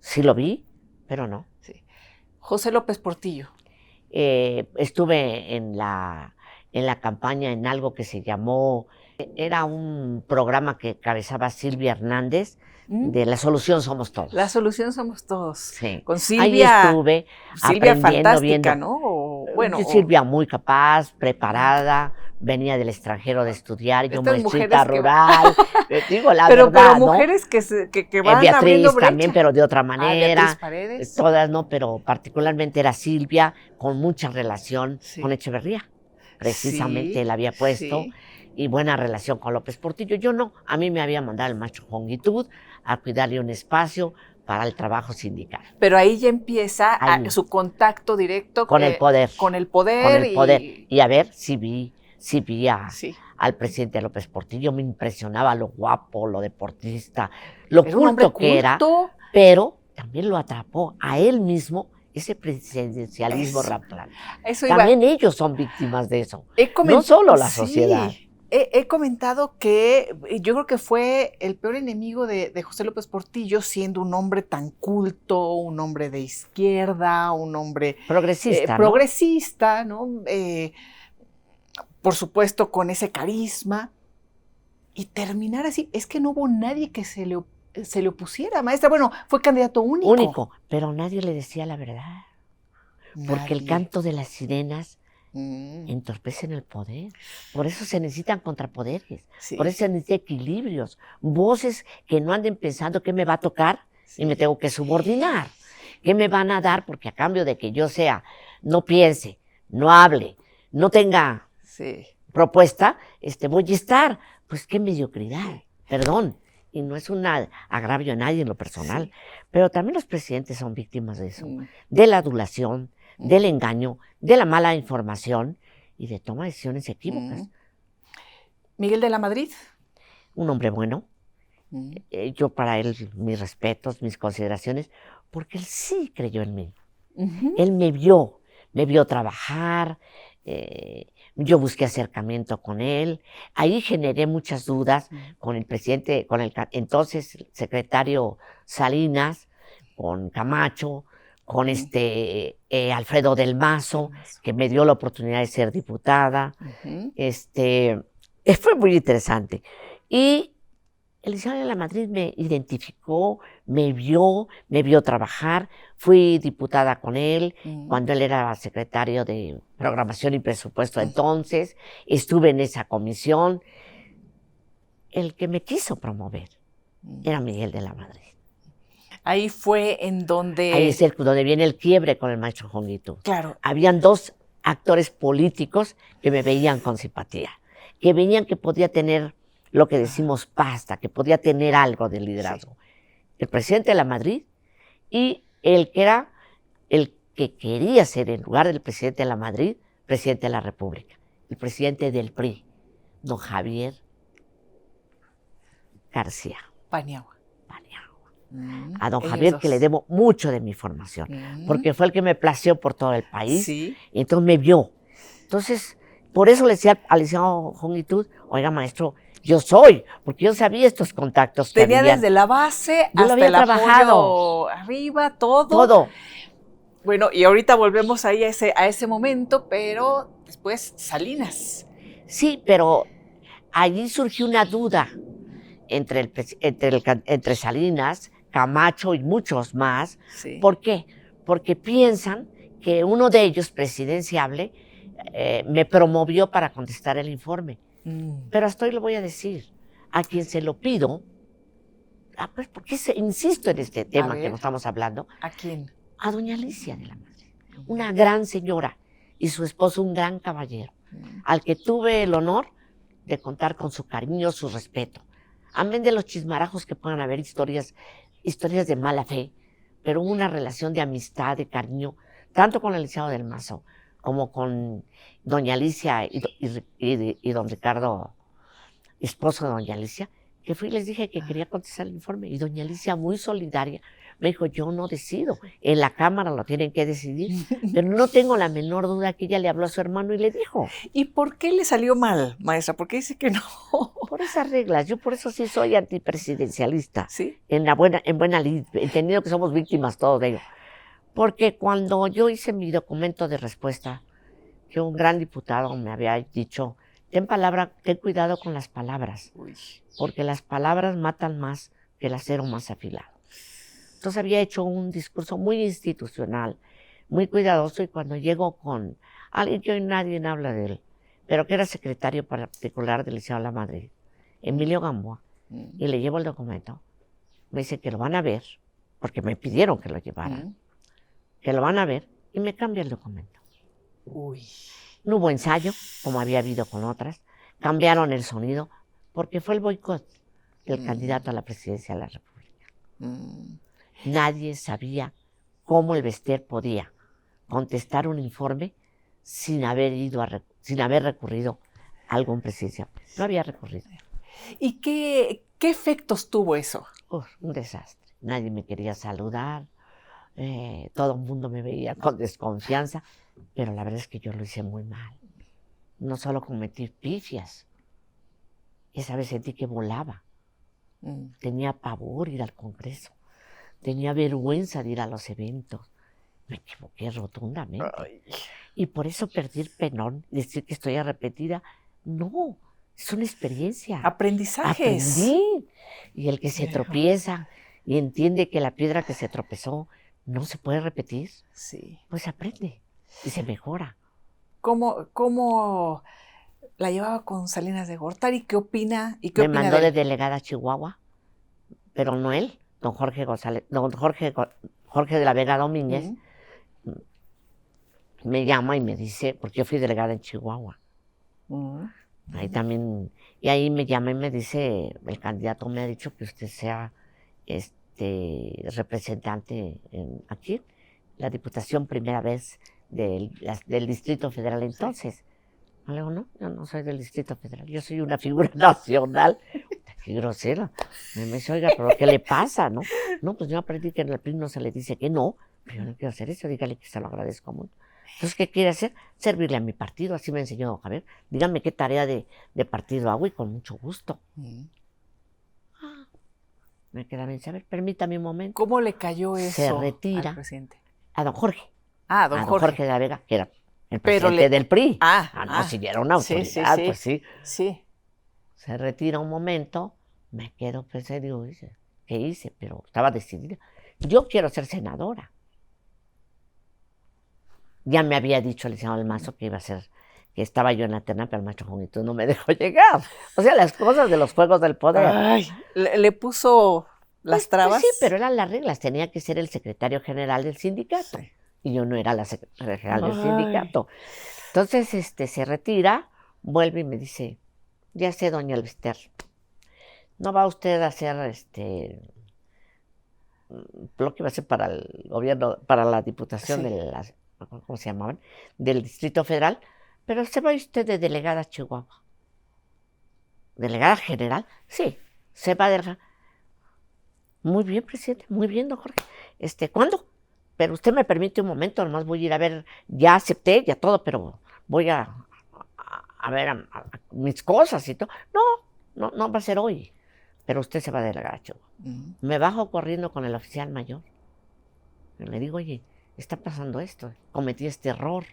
Sí lo vi, pero no. Sí. José López Portillo. Estuve en la campaña en algo que se llamó, era un programa que cabezaba Silvia Hernández, de La Solución Somos Todos. La Solución Somos Todos. Sí. Con Silvia. Ahí estuve Silvia aprendiendo, fantástica, viendo. Silvia muy capaz, preparada, venía del extranjero de estudiar, yo maestrita rural, digo la verdad, pero mujeres que van Beatriz abriendo brecha. También, pero de otra manera. Beatriz Paredes. Todas no, pero particularmente era Silvia, con mucha relación con Echeverría. Precisamente él había puesto, y buena relación con López Portillo. Yo no, a mí me había mandado el macho Jongitud a cuidarle un espacio para el trabajo sindical. Pero ahí ya empieza su contacto directo con el poder. Con el poder. Y a ver si vi al presidente López Portillo, me impresionaba lo guapo, lo deportista, lo culto que era, pero también lo atrapó a él mismo ese presidencialismo rampante. También ellos son víctimas de eso, no solo la sociedad. He comentado que yo creo que fue el peor enemigo de José López Portillo, siendo un hombre tan culto, un hombre de izquierda, un hombre progresista, ¿no? Por supuesto, con ese carisma. Y terminar así, es que no hubo nadie que se le opusiera, maestra. Bueno, fue candidato único. Único, pero nadie le decía la verdad. Porque el canto de las sirenas entorpecen el poder. Por eso se necesitan contrapoderes. Por eso se necesitan equilibrios. Voces que no anden pensando qué me va a tocar y me tengo que subordinar. ¿Qué me van a dar? Porque a cambio de que yo no piense, no hable, no tenga propuesta, voy a estar. Pues qué mediocridad. Perdón. Y no es un agravio a nadie en lo personal. Pero también los presidentes son víctimas de eso. De la adulación, del engaño, de la mala información y de toma de decisiones equívocas. Miguel de la Madrid. Un hombre bueno. Yo para él mis respetos, mis consideraciones, porque él sí creyó en mí. Él me vio me vio trabajar, yo busqué acercamiento con él, ahí generé muchas dudas con el presidente, con el entonces secretario Salinas, con Camacho, con Alfredo del Mazo, que me dio la oportunidad de ser diputada. Fue muy interesante. Y el licenciado de la Madrid me identificó, me vio trabajar. Fui diputada con él cuando él era secretario de Programación y Presupuesto entonces. Estuve en esa comisión. El que me quiso promover era Miguel de la Madrid. Ahí fue en donde... Ahí es donde viene el quiebre con el maestro Honguito. Claro. Habían dos actores políticos que me veían con simpatía, que veían que podía tener lo que decimos pasta, que podía tener algo de liderazgo. Sí. El presidente de la Madrid y el que quería ser, en lugar del presidente de la Madrid, presidente de la República, el presidente del PRI, don Javier García Paniagua. A don Javier, que le debo mucho de mi formación, porque fue el que me plació por todo el país, y entonces me vio. Entonces, por eso le decía al licenciado Honguito, oiga, maestro, yo soy, porque yo sabía estos contactos. Tenía desde la base yo hasta el apoyo arriba, todo. Todo. Bueno, y ahorita volvemos ahí a ese momento, pero después Salinas. Sí, pero allí surgió una duda entre Salinas, Camacho y muchos más. Sí. ¿Por qué? Porque piensan que uno de ellos, presidenciable, me promovió para contestar el informe. Pero hasta hoy lo voy a decir. A quien se lo pido, pues porque insisto en este tema que nos estamos hablando. ¿A quién? A doña Alicia de la Madrid, una gran señora, y su esposo un gran caballero, al que tuve el honor de contar con su cariño, su respeto. Amén de los chismarajos que puedan haber, historias de mala fe, pero una relación de amistad, de cariño, tanto con el licenciado del Mazo como con doña Alicia y don Ricardo, esposo de doña Alicia, que fui y les dije que quería contestar el informe, y doña Alicia, muy solidaria, me dijo, yo no decido, en la Cámara lo tienen que decidir, pero no tengo la menor duda que ella le habló a su hermano y le dijo. ¿Y por qué le salió mal, maestra? ¿Por qué dice que no? Por esas reglas, yo por eso sí soy antipresidencialista. ¿Sí? En buena lid, entendiendo que somos víctimas todos de ello. Porque cuando yo hice mi documento de respuesta, que un gran diputado me había dicho, ten cuidado con las palabras, porque las palabras matan más que el acero más afilado. Entonces había hecho un discurso muy institucional, muy cuidadoso, y cuando llego con alguien que hoy nadie habla de él, pero que era secretario particular del Liceo de la Madrid, Emilio Gamboa, y le llevo el documento, me dice que lo van a ver, porque me pidieron que lo llevara, que lo van a ver, y me cambia el documento. No hubo ensayo, como había habido con otras, cambiaron el sonido, porque fue el boicot del candidato a la presidencia de la República. Nadie sabía cómo el Bester podía contestar un informe sin haber recurrido a algún presidencial. No había recurrido. ¿Y qué efectos tuvo eso? Un desastre. Nadie me quería saludar, todo el mundo me veía con desconfianza, pero la verdad es que yo lo hice muy mal. No solo cometí pifias, esa vez sentí que volaba. Tenía pavor ir al Congreso. Tenía vergüenza de ir a los eventos. Me equivoqué rotundamente. Ay. Y por eso perdí el penón. Decir que estoy arrepentida, no, es una experiencia. Aprendizajes. Aprendí. Y el que se tropieza y entiende que la piedra que se tropezó no se puede repetir, pues aprende y se mejora. ¿Cómo la llevaba con Salinas de Gortari? ¿Qué opina? Me mandó de delegada a Chihuahua, pero no él. Don Jorge de la Vega Domínguez me llama y me dice, porque yo fui delegada en Chihuahua. Ahí también, y ahí me llama y me dice, el candidato me ha dicho que usted sea representante aquí, la Diputación primera vez del Distrito Federal entonces. Le digo, no, yo no soy del Distrito Federal, yo soy una figura nacional. Qué grosera. Me dice, oiga, pero ¿qué le pasa, no? No, pues yo aprendí que en el PRI no se le dice que no, pero yo no quiero hacer eso, dígale que se lo agradezco mucho. Entonces, ¿qué quiere hacer? Servirle a mi partido, así me enseñó don Javier. Dígame qué tarea de partido hago y con mucho gusto. Me queda bien saber, permítame un momento. ¿Cómo le cayó Se eso retira al presidente? a don Jorge. Ah, don a don Jorge. Jorge de la Vega, que era el Pero presidente del PRI. no, si ya era una autoridad, pues sí. Sí. Se retira un momento, me quedo pensando, digo, ¿qué hice? Pero estaba decidida. Yo quiero ser senadora. Ya me había dicho el licenciado Almazo que iba a ser, que estaba yo en la terna, pero el maestro Juventud no me dejó llegar. O sea, las cosas de los juegos del poder. Ay, le puso las trabas. Pues sí, pero eran las reglas. Tenía que ser el secretario general del sindicato. Sí. Y yo no era la secretaria general del sindicato. Entonces, se retira, vuelve y me dice, ya sé, doña Elvester, ¿no va usted a hacer lo que iba a hacer para el gobierno, para la diputación de las, ¿cómo se llamaban? Del Distrito Federal, pero se va usted de delegada a Chihuahua? ¿Delegada general? Sí, se va de... Muy bien, presidente, muy bien, don Jorge. ¿Cuándo? Pero usted me permite un momento, nomás voy a ir a ver, ya acepté, ya todo, pero voy a ver a mis cosas y todo. No va a ser hoy, pero usted se va a delegar a Chihuahua. Me bajo corriendo con el oficial mayor. Y le digo, oye, está pasando esto, cometí este error.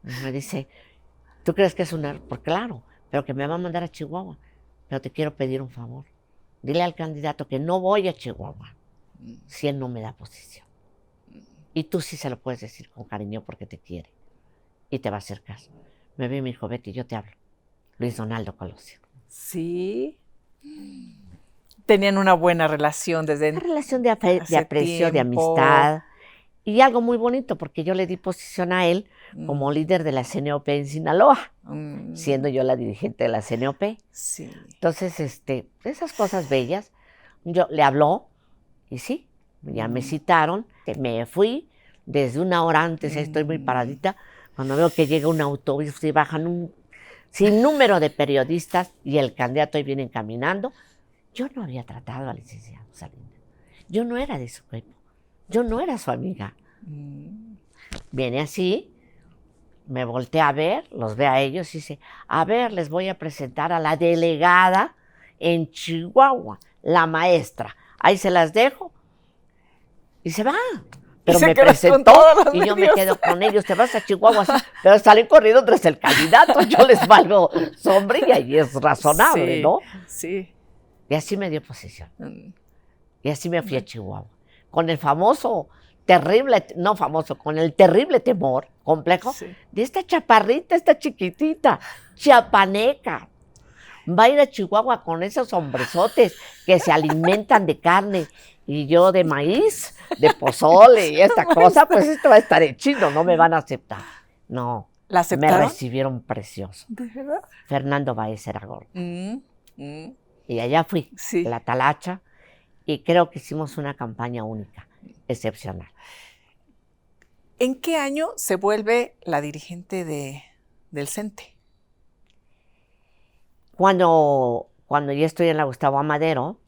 Y me dice, ¿tú crees que es un error? Pues claro, pero que me va a mandar a Chihuahua. Pero te quiero pedir un favor. Dile al candidato que no voy a Chihuahua si él no me da posición. Y tú sí se lo puedes decir con cariño porque te quiere. Y te va a hacer caso. Me ve y me dijo, Betty, yo te hablo. Luis Donaldo Colosio. Sí. Tenían una buena relación desde... Una relación de aprecio, de amistad. Y algo muy bonito, porque yo le di posición a él como líder de la CNOP en Sinaloa, siendo yo la dirigente de la CNOP. Sí. Entonces, esas cosas bellas, yo le habló, y sí, ya me citaron, me fui, desde una hora antes, estoy muy paradita, cuando veo que llega un autobús y bajan un sinnúmero de periodistas y el candidato ahí viene caminando. Yo no había tratado al licenciado Salinas, yo no era de su cuerpo. Yo no era su amiga. Viene así, me voltea a ver, los ve a ellos y dice, a ver, les voy a presentar a la delegada en Chihuahua, la maestra. Ahí se las dejo. Y se va. Pero me presentó y yo me quedo con ellos. Te vas a Chihuahua, sí, pero salen corriendo tras el candidato. Yo les valgo sombrilla y es razonable, ¿no? Sí. Y así me dio posición. Y así me fui a Chihuahua. Con el famoso, terrible, no famoso, con el terrible temor complejo de esta chaparrita, esta chiquitita, chiapaneca. Va a ir a Chihuahua con esos hombresotes que se alimentan de carne y yo de maíz, de pozole y esta cosa, pues esto va a estar en chino, no me van a aceptar. No, ¿la aceptaron? Me recibieron precioso. ¿De verdad? Fernando Báez era gordo. Y allá fui, la talacha. Y creo que hicimos una campaña única, excepcional. ¿En qué año se vuelve la dirigente del CENTE? Cuando ya estoy en la Gustavo Amadero,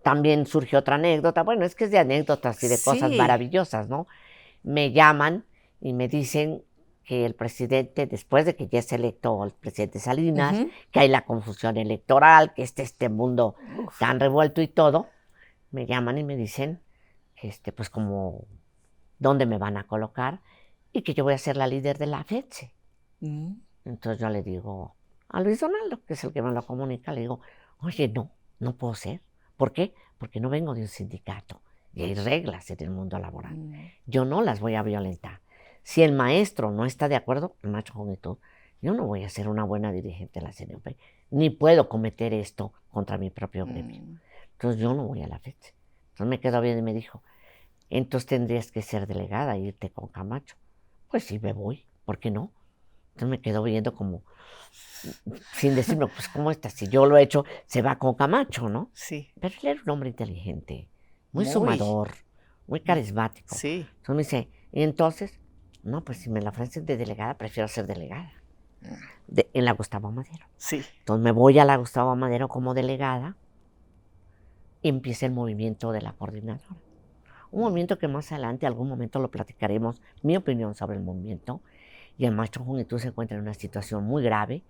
también surgió otra anécdota. Bueno, es que es de anécdotas y de cosas maravillosas, ¿no? Me llaman y me dicen que el presidente, después de que ya es electo el presidente Salinas, que hay la confusión electoral, que este mundo tan revuelto y todo, me llaman y me dicen que pues como dónde me van a colocar y que yo voy a ser la líder de la FETSE. Entonces yo le digo a Luis Donaldo, que es el que me lo comunica, le digo, oye, no puedo ser. ¿Por qué? Porque no vengo de un sindicato y hay reglas en el mundo laboral. Yo no las voy a violentar. Si el maestro no está de acuerdo, el maestro Juventud, yo no voy a ser una buena dirigente de la CNOP, ni puedo cometer esto contra mi propio gremio. Entonces yo no voy a la FETSE. Entonces me quedó bien y me dijo, entonces tendrías que ser delegada e irte con Camacho. Pues sí, me voy, ¿por qué no? Entonces me quedó viendo como, sin decirme, pues ¿cómo está? Si yo lo he hecho, se va con Camacho, ¿no? Sí. Pero él era un hombre inteligente, muy sumador, muy carismático. Sí. Entonces me dice, y entonces, no, pues si me la ofrecen de delegada, prefiero ser delegada. En la Gustavo Amadero. Sí. Entonces me voy a la Gustavo Amadero como delegada y empieza el movimiento de la coordinadora. Un movimiento que más adelante, algún momento lo platicaremos, mi opinión sobre el movimiento. Y el maestro Juventud se encuentra en una situación muy grave.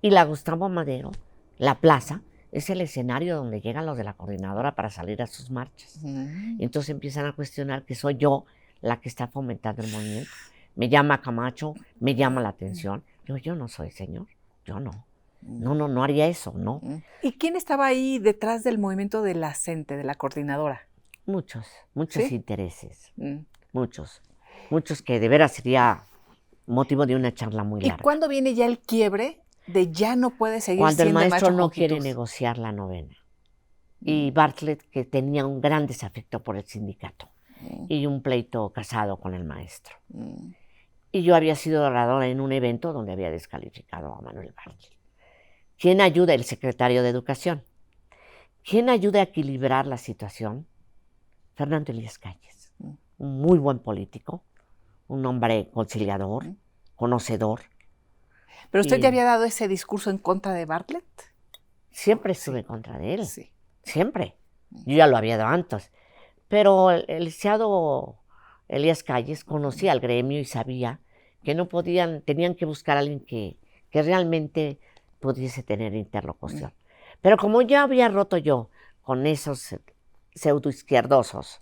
Y la Gustavo Amadero, la plaza, es el escenario donde llegan los de la coordinadora para salir a sus marchas. Y entonces empiezan a cuestionar que soy yo la que está fomentando el movimiento. Me llama Camacho, me llama la atención. Digo, yo no soy señor, yo no. No haría eso, no. ¿Y quién estaba ahí detrás del movimiento de la CENTE, de la coordinadora? Muchos ¿Sí? intereses, muchos que de veras sería motivo de una charla muy larga. ¿Y cuándo viene ya el quiebre de ya no puede seguir Cuando el siendo maestro no Juventud? quiere negociar la novena. Y Bartlett, que tenía un gran desafecto por el sindicato y un pleito casado con el maestro. Y yo había sido oradora en un evento donde había descalificado a Manuel Bartlett. ¿Quién ayuda? El secretario de Educación. ¿Quién ayuda a equilibrar la situación? Fernando Elías Calles, un muy buen político, un hombre conciliador, conocedor. ¿Pero usted ya había dado ese discurso en contra de Bartlett? Siempre estuve en contra de él, Sí. siempre. Yo ya lo había dado antes. Pero el licenciado Elías Calles conocía al gremio y sabía que no podían, tenían que buscar a alguien que realmente pudiese tener interlocución. Pero como ya había roto yo con esos pseudoizquierdosos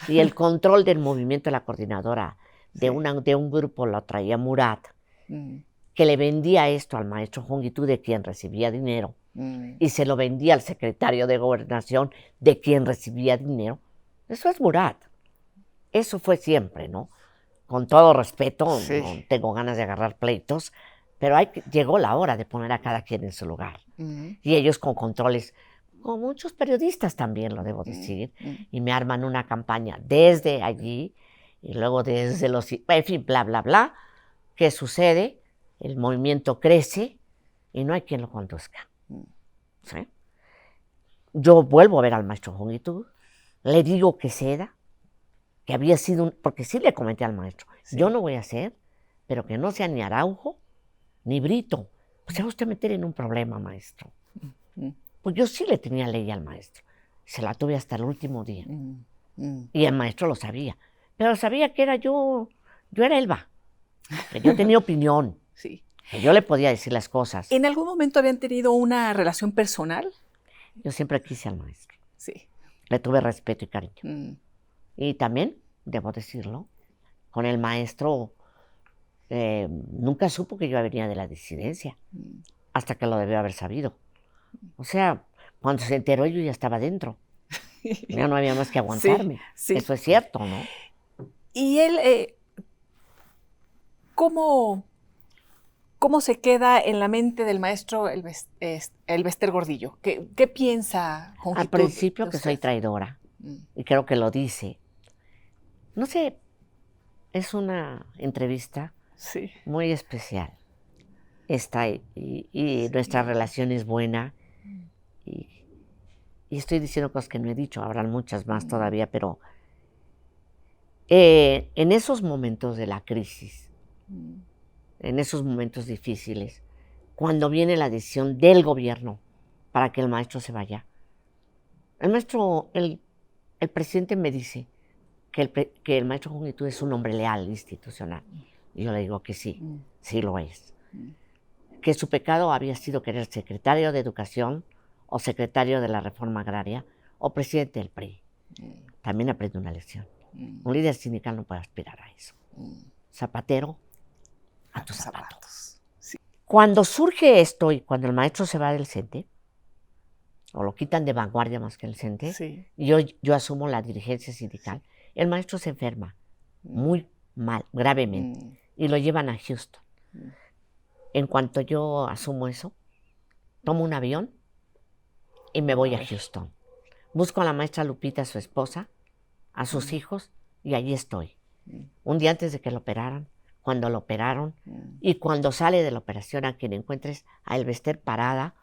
y el control del movimiento de la coordinadora de un grupo lo traía Murat, que le vendía esto al maestro Jongitud, de quien recibía dinero, y se lo vendía al secretario de Gobernación, de quien recibía dinero. Eso es Murat. Eso fue siempre, ¿no? Con todo respeto, no tengo ganas de agarrar pleitos, pero llegó la hora de poner a cada quien en su lugar. Y ellos con controles, con muchos periodistas también, lo debo decir, y me arman una campaña desde allí, y luego desde los... En fin, bla, bla, bla. ¿Qué sucede? El movimiento crece y no hay quien lo conduzca. ¿Sí? Yo vuelvo a ver al maestro Jongitud, le digo que ceda, que había sido porque sí le comenté al maestro, yo no voy a hacer, pero que no sea ni Araujo ni Brito. Pues se va usted a meter en un problema, maestro. Pues yo sí le tenía ley al maestro, se la tuve hasta el último día. Y el maestro lo sabía, pero sabía que yo era Elba, que yo tenía opinión, que yo le podía decir las cosas. ¿En algún momento habían tenido una relación personal? Yo siempre quise al maestro. Sí. Le tuve respeto y cariño. Y también, debo decirlo, con el maestro nunca supo que yo venía de la disidencia, hasta que lo debió haber sabido. O sea, cuando se enteró yo ya estaba dentro. Ya no había más que aguantarme. Eso es cierto, ¿no? Y él, ¿cómo se queda en la mente del maestro Elbester Gordillo? ¿Qué piensa Jongitud? Al principio que soy traidora, y creo que lo dice. No sé, es una entrevista muy especial. Esta y nuestra relación es buena. Y estoy diciendo cosas que no he dicho, habrán muchas más todavía, pero en esos momentos de la crisis, en esos momentos difíciles, cuando viene la decisión del gobierno para que el maestro se vaya, el presidente me dice que el maestro Jongitud es un hombre leal, institucional. Y yo le digo que sí, sí lo es. Que su pecado había sido querer secretario de Educación o secretario de la Reforma Agraria o presidente del PRI. También aprendí una lección. Un líder sindical no puede aspirar a eso. Zapatero a tus zapatos. Sí. Cuando surge esto y cuando el maestro se va del CENTE, o lo quitan de Vanguardia más que el CENTE, y yo asumo la dirigencia sindical, el maestro se enferma muy mal, gravemente, y lo llevan a Houston. En cuanto yo asumo eso, tomo un avión y me voy a Houston. Busco a la maestra Lupita, su esposa, a sus hijos, y allí estoy. Un día antes de que lo operaran, cuando lo operaron, y cuando sale de la operación, a quien encuentres a Elbester parada,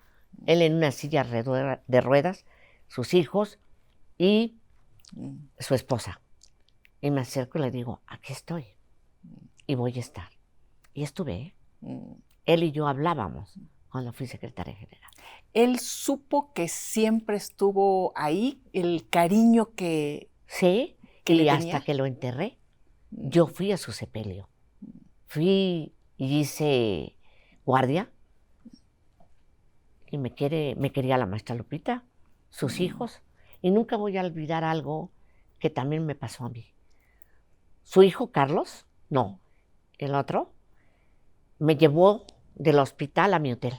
él en una silla de ruedas, sus hijos y su esposa. Y me acerco y le digo, aquí estoy, y voy a estar. Y estuve, Él y yo hablábamos cuando fui secretaria general. Él supo que siempre estuvo ahí, el cariño que... Sí, que le Y tenía. hasta que lo enterré, yo fui a su sepelio. Fui y hice guardia. Y me quería la maestra Lupita, sus hijos. Y nunca voy a olvidar algo que también me pasó a mí. Su hijo Carlos, no, el otro, me llevó del hospital a mi hotel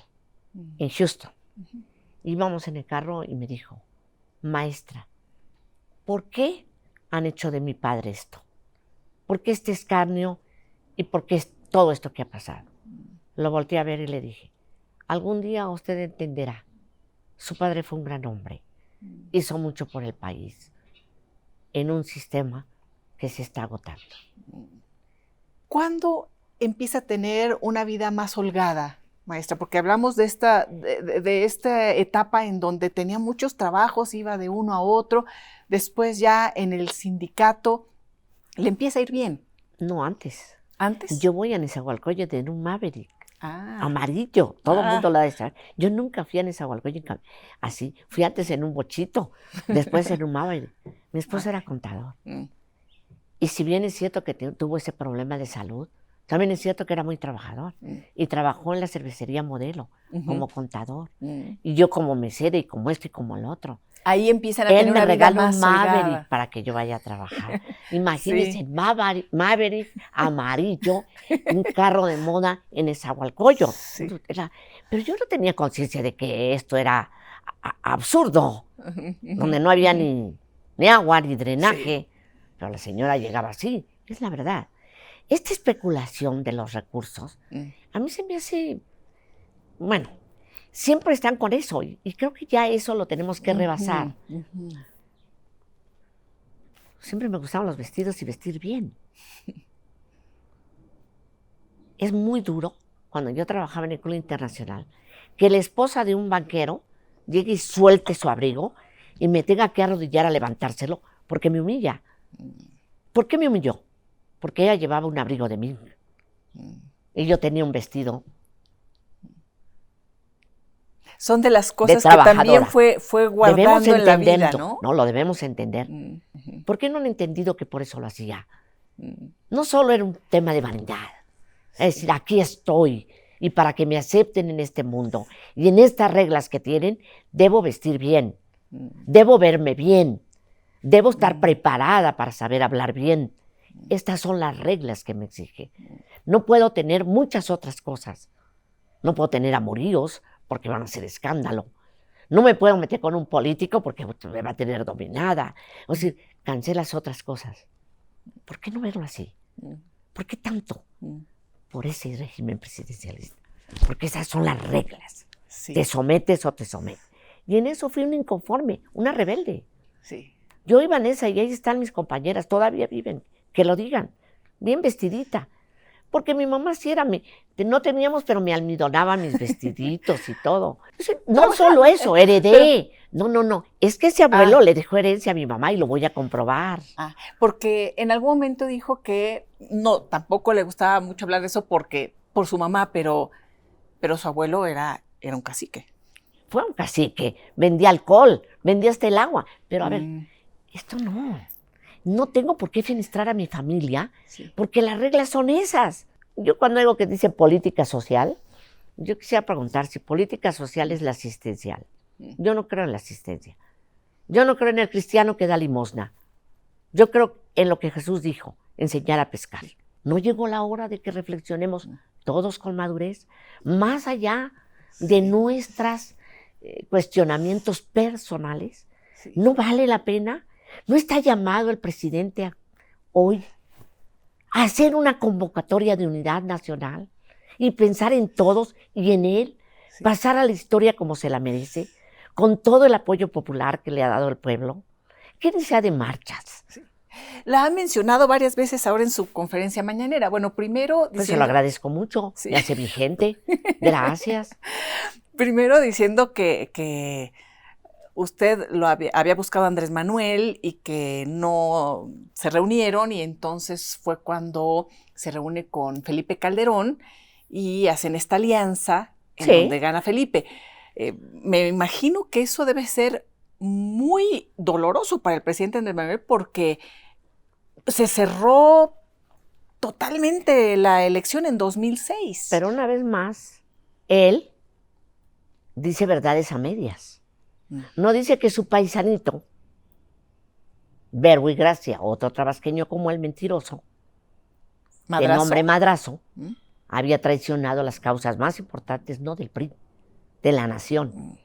en Houston. Íbamos en el carro y me dijo, maestra, ¿por qué han hecho de mi padre esto? ¿Por qué este escarnio y por qué es todo esto que ha pasado? Lo volteé a ver y le dije, algún día usted entenderá. Su padre fue un gran hombre. Hizo mucho por el país en un sistema que se está agotando. ¿Cuándo empieza a tener una vida más holgada, maestra? Porque hablamos de esta etapa en donde tenía muchos trabajos, iba de uno a otro, después ya en el sindicato, ¿le empieza a ir bien? No, antes. ¿Antes? Yo voy a Nezahualcóyotl en un Maverick. Ah. Amarillo, todo el mundo lo ha de saber. Yo nunca fui a Nezahualcóyotl así, fui antes en un bochito, después en un Maverick. Mi esposo era contador. Y si bien es cierto que tuvo ese problema de salud, también es cierto que era muy trabajador. Y trabajó en la cervecería Modelo como contador. Y yo como mesera y como esto y como el otro. Ahí empiezan a Él tener me una vida regaló más un Maverick holgada. para que yo vaya a trabajar. Imagínense, Sí. Maverick amarillo, un carro de moda en Nezahualcóyotl. Sí. Pero yo no tenía conciencia de que esto era absurdo, donde no había ni agua ni drenaje. Sí. Pero la señora llegaba así, es la verdad. Esta especulación de los recursos, a mí se me hace, bueno, siempre están con eso y creo que ya eso lo tenemos que rebasar. Siempre me gustaban los vestidos y vestir bien. Es muy duro, cuando yo trabajaba en el Club Internacional, que la esposa de un banquero llegue y suelte su abrigo y me tenga que arrodillar a levantárselo porque me humilla. ¿Por qué me humilló? Porque ella llevaba un abrigo de mí y yo tenía un vestido. Son de las cosas que también fue guardando en la vida, ¿no? No, lo debemos entender. ¿Por qué no han entendido que por eso lo hacía? No solo era un tema de vanidad. Es decir, aquí estoy y para que me acepten en este mundo y en estas reglas que tienen, debo vestir bien, debo verme bien, debo estar preparada para saber hablar bien. Estas son las reglas que me exige. No puedo tener muchas otras cosas. No puedo tener amoríos porque van a hacer escándalo. No me puedo meter con un político porque me va a tener dominada. O sea, cancelas otras cosas. ¿Por qué no verlo así? ¿Por qué tanto? Por ese régimen presidencialista. Porque esas son las reglas. Sí. Te sometes o te sometes. Y en eso fui una inconforme, una rebelde. Sí. Yo iba en esa y ahí están mis compañeras, todavía viven, que lo digan, bien vestidita. Porque mi mamá sí era, no teníamos, pero me almidonaba mis vestiditos y todo. No solo eso, heredé. No, es que ese abuelo le dejó herencia a mi mamá y lo voy a comprobar. Porque en algún momento dijo que no, tampoco le gustaba mucho hablar de eso por su mamá, pero su abuelo era un cacique. Fue un cacique, vendía alcohol, vendía hasta el agua. Pero a ver, esto no tengo por qué fenestrar a mi familia, porque las reglas son esas. Yo cuando digo que dice política social, yo quisiera preguntar si política social es la asistencial. Yo no creo en la asistencia. Yo no creo en el cristiano que da limosna. Yo creo en lo que Jesús dijo, enseñar a pescar. ¿No llegó la hora de que reflexionemos todos con madurez, más allá de nuestros cuestionamientos personales? ¿No vale la pena? ¿No está llamado el presidente hoy a hacer una convocatoria de unidad nacional y pensar en todos y en él, pasar a la historia como se la merece, con todo el apoyo popular que le ha dado el pueblo? ¿Qué desea de marchas? La ha mencionado varias veces ahora en su conferencia mañanera. Bueno, primero pues se lo agradezco mucho, me hace vigente. Gracias. Primero diciendo que usted lo había buscado a Andrés Manuel y que no se reunieron, y entonces fue cuando se reúne con Felipe Calderón y hacen esta alianza en donde gana Felipe. Me imagino que eso debe ser muy doloroso para el presidente Andrés Manuel, porque se cerró totalmente la elección en 2006. Pero una vez más, él dice verdades a medias. No dice que su paisanito, Verbo y Gracia, otro tabasqueño como el mentiroso, de nombre Madrazo, había traicionado las causas más importantes, no del PRI, de la nación.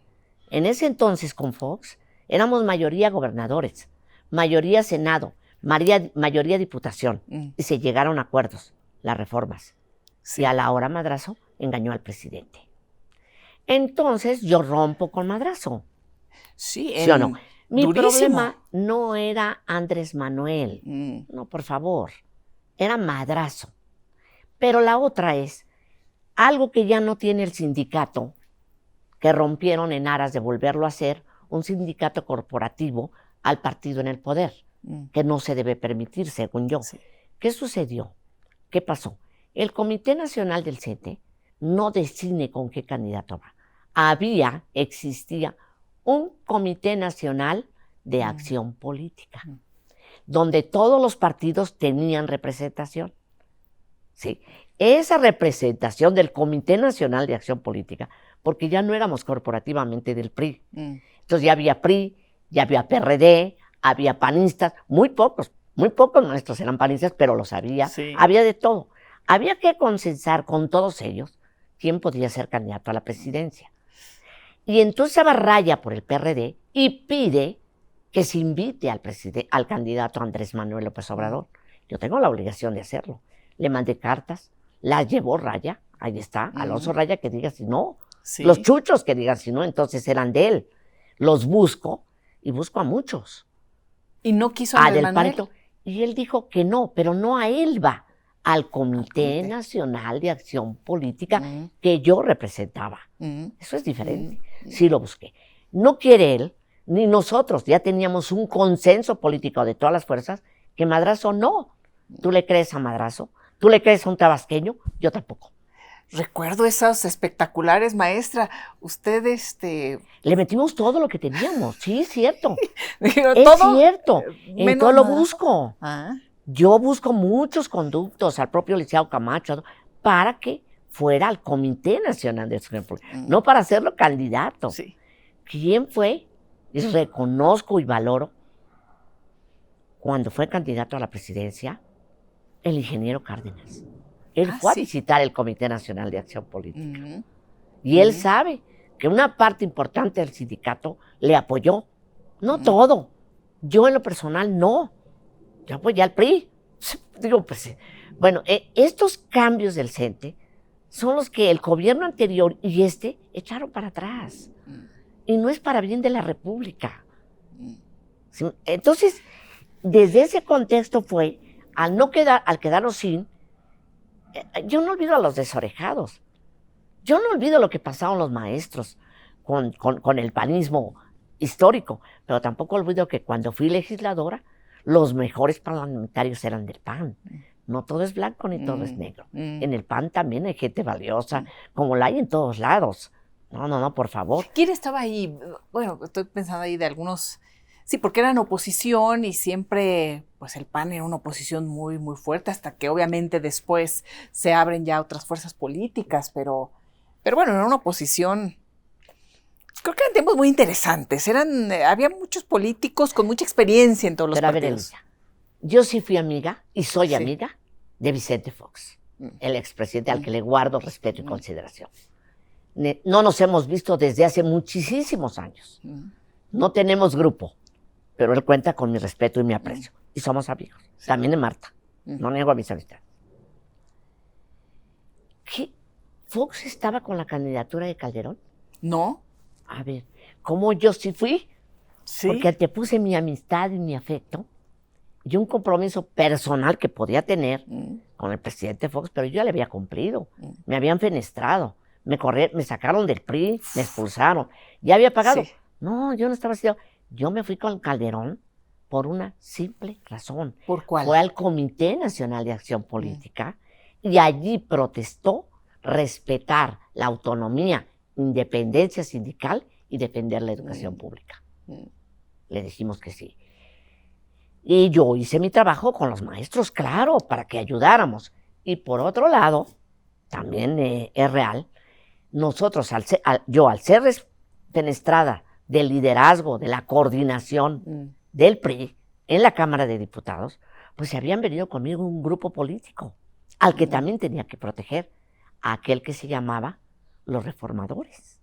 En ese entonces con Fox éramos mayoría gobernadores, mayoría senado, mayoría diputación, y se llegaron a acuerdos, las reformas. Sí. Y a la hora Madrazo engañó al presidente. Entonces yo rompo con Madrazo. Sí, ¿Sí o no? Mi durísimo. problema no era Andrés Manuel, no, por favor, era Madrazo. Pero la otra es algo que ya no tiene el sindicato, que rompieron en aras de volverlo a hacer, un sindicato corporativo al partido en el poder, que no se debe permitir, según yo. Sí. ¿Qué sucedió? ¿Qué pasó? El Comité Nacional del CENTE no decide con qué candidato va. Existía un Comité Nacional de Acción Política, donde todos los partidos tenían representación. Sí, esa representación del Comité Nacional de Acción Política, porque ya no éramos corporativamente del PRI. Entonces ya había PRI, ya había PRD, había panistas, muy pocos nuestros eran panistas, pero los había, sí. Había de todo. Había que consensar con todos ellos quién podía ser candidato a la presidencia. Y entonces se raya por el PRD y pide que se invite al candidato Andrés Manuel López Obrador. Yo tengo la obligación de hacerlo. Le mandé cartas, las llevó Raya, ahí está, Alonso Raya que diga si no, sí. Los chuchos que digan si no, entonces eran de él. Los busco y busco a muchos. ¿Y no quiso a Andrés Manuel? Y él dijo que no, pero no a él va, al Comité Nacional de Acción Política que yo representaba. Eso es diferente. Sí lo busqué. No quiere él, ni nosotros, ya teníamos un consenso político de todas las fuerzas, que Madrazo no. ¿Tú le crees a Madrazo? ¿Tú le crees a un tabasqueño? Yo tampoco. Recuerdo esos espectaculares, maestra. Usted, Le metimos todo lo que teníamos, sí, es cierto. Digo, es todo, cierto. En todo lo busco. Ah. Yo busco muchos conductos al propio licenciado Camacho para que fuera al Comité Nacional de Acción Política, no para hacerlo candidato. Sí. ¿Quién fue? Y reconozco y valoro cuando fue candidato a la presidencia, el ingeniero Cárdenas. Él fue a visitar el Comité Nacional de Acción Política. Y él sabe que una parte importante del sindicato le apoyó. No todo. Yo en lo personal no. Yo apoyé al PRI. Digo, pues, bueno, estos cambios del CENTE son los que el gobierno anterior y echaron para atrás. Y no es para bien de la República. ¿Sí? Entonces, desde ese contexto fue, al quedarnos sin, yo no olvido a los desorejados. Yo no olvido lo que pasaron los maestros con el panismo histórico, pero tampoco olvido que cuando fui legisladora, los mejores parlamentarios eran del PAN. No todo es blanco ni todo es negro. En el PAN también hay gente valiosa, como la hay en todos lados. No, por favor. ¿Quién estaba ahí? Bueno, estoy pensando ahí de algunos. Sí, porque eran oposición y siempre, pues el PAN era una oposición muy, muy fuerte, hasta que obviamente después se abren ya otras fuerzas políticas, pero bueno, era una oposición. Creo que eran tiempos muy interesantes. Había muchos políticos con mucha experiencia en todos los partidos. Pero a ver, Elisa, yo sí fui amiga y soy amiga de Vicente Fox, el expresidente al que le guardo respeto y consideración. No nos hemos visto desde hace muchísimos años. No tenemos grupo, pero él cuenta con mi respeto y mi aprecio. Y somos amigos. También de Marta. No niego a mis amistades. ¿Qué? ¿Fox estaba con la candidatura de Calderón? No. A ver, ¿cómo yo sí fui? Sí. Porque te puse mi amistad y mi afecto y un compromiso personal que podía tener con el presidente Fox, pero yo ya le había cumplido. Me habían fenestrado, me sacaron del PRI, me expulsaron. Ya había pagado. Sí. No, yo no estaba haciendo. Yo me fui con Calderón por una simple razón. ¿Por cuál? Fue al Comité Nacional de Acción Política y allí protestó respetar la autonomía, independencia sindical y defender la educación pública. Le dijimos que sí. Y yo hice mi trabajo con los maestros, claro, para que ayudáramos. Y por otro lado, también es real, nosotros, yo al ser fenestrada del liderazgo, de la coordinación del PRI en la Cámara de Diputados, pues se habían venido conmigo un grupo político al que también tenía que proteger, a aquel que se llamaba los reformadores.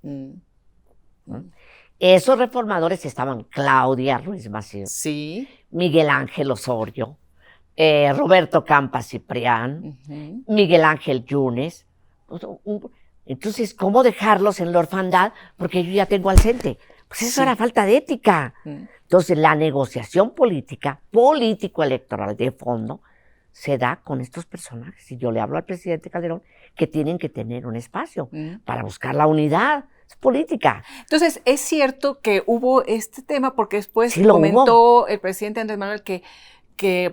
Esos reformadores estaban Claudia Ruiz Massieu, Sí. Miguel Ángel Osorio, Roberto Campa Ciprián, Miguel Ángel Yunes. Entonces, ¿cómo dejarlos en la orfandad? Porque yo ya tengo al CENTE. Pues eso era falta de ética. Entonces, la negociación política, político-electoral de fondo, se da con estos personajes. Y yo le hablo al presidente Calderón que tienen que tener un espacio para buscar la unidad. Es política. Entonces, es cierto que hubo este tema, porque después Sí, comentó el presidente Andrés Manuel que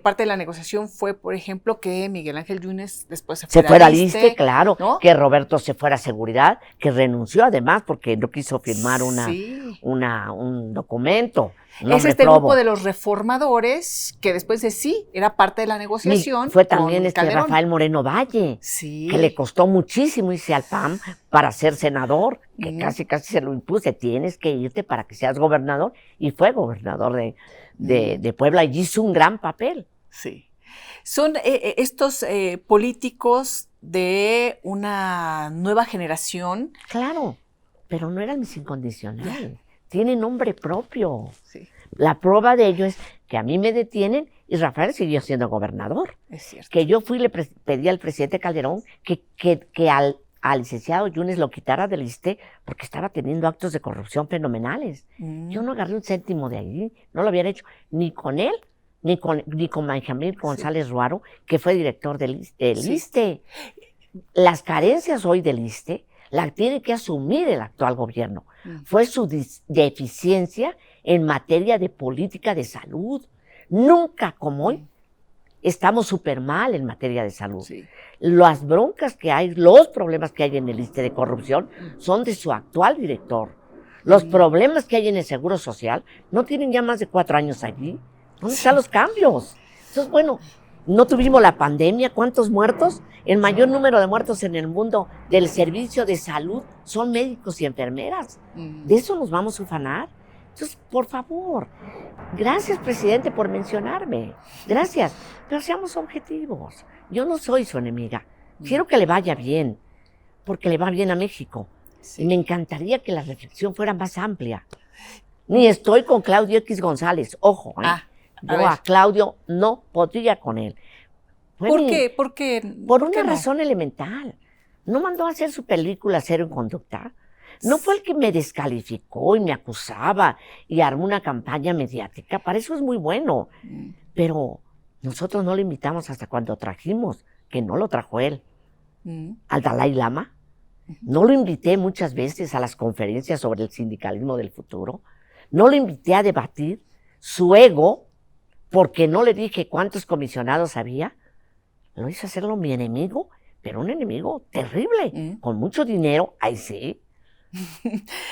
parte de la negociación fue, por ejemplo, que Miguel Ángel Yunes después se fuera al ISSSTE, claro, ¿no? Que Roberto se fuera a Seguridad, que renunció además porque no quiso firmar un documento. Es este grupo de los reformadores que después era parte de la negociación. Fue también Rafael Moreno Valle, que le costó muchísimo irse al PAN para ser senador, que casi se lo impuse, tienes que irte para que seas gobernador, y fue gobernador de Puebla y hizo un gran papel. Sí. Son estos políticos de una nueva generación. Claro, pero no eran mis incondicionales. Tienen nombre propio. Sí. La prueba de ello es que a mí me detienen y Rafael siguió siendo gobernador. Es cierto. Que yo fui y le pedí al presidente Calderón que al licenciado Yunes lo quitara del ISSSTE porque estaba teniendo actos de corrupción fenomenales. Yo no agarré un céntimo de ahí, no lo habían hecho ni con él, ni con Benjamín González Ruaro, que fue director del ISSSTE. Las carencias hoy del ISSSTE la tiene que asumir el actual gobierno. Fue su deficiencia en materia de política de salud. Nunca como hoy estamos súper mal en materia de salud. Sí. Las broncas que hay, los problemas que hay en el ISSSTE de corrupción son de su actual director. Los problemas que hay en el Seguro Social no tienen ya más de 4 años allí. ¿Dónde están los cambios? Entonces, bueno, no tuvimos la pandemia. ¿Cuántos muertos? El mayor número de muertos en el mundo del servicio de salud son médicos y enfermeras. De eso nos vamos a ufanar. Entonces, por favor, gracias, presidente, por mencionarme. Gracias, pero seamos objetivos. Yo no soy su enemiga. Quiero que le vaya bien, porque le va bien a México. Sí. Y me encantaría que la reflexión fuera más amplia. Ni estoy con Claudio X González, ojo. Yo a Claudio no podría con él. ¿Por qué? Por una razón elemental. No mandó a hacer su película Cero en Conducta. No fue el que me descalificó y me acusaba y armó una campaña mediática. Para eso es muy bueno. Pero nosotros no lo invitamos hasta cuando trajimos, que no lo trajo él, al Dalai Lama. No lo invité muchas veces a las conferencias sobre el sindicalismo del futuro. No lo invité a debatir su ego porque no le dije cuántos comisionados había. Lo hizo hacerlo mi enemigo, pero un enemigo terrible, con mucho dinero, ahí sí.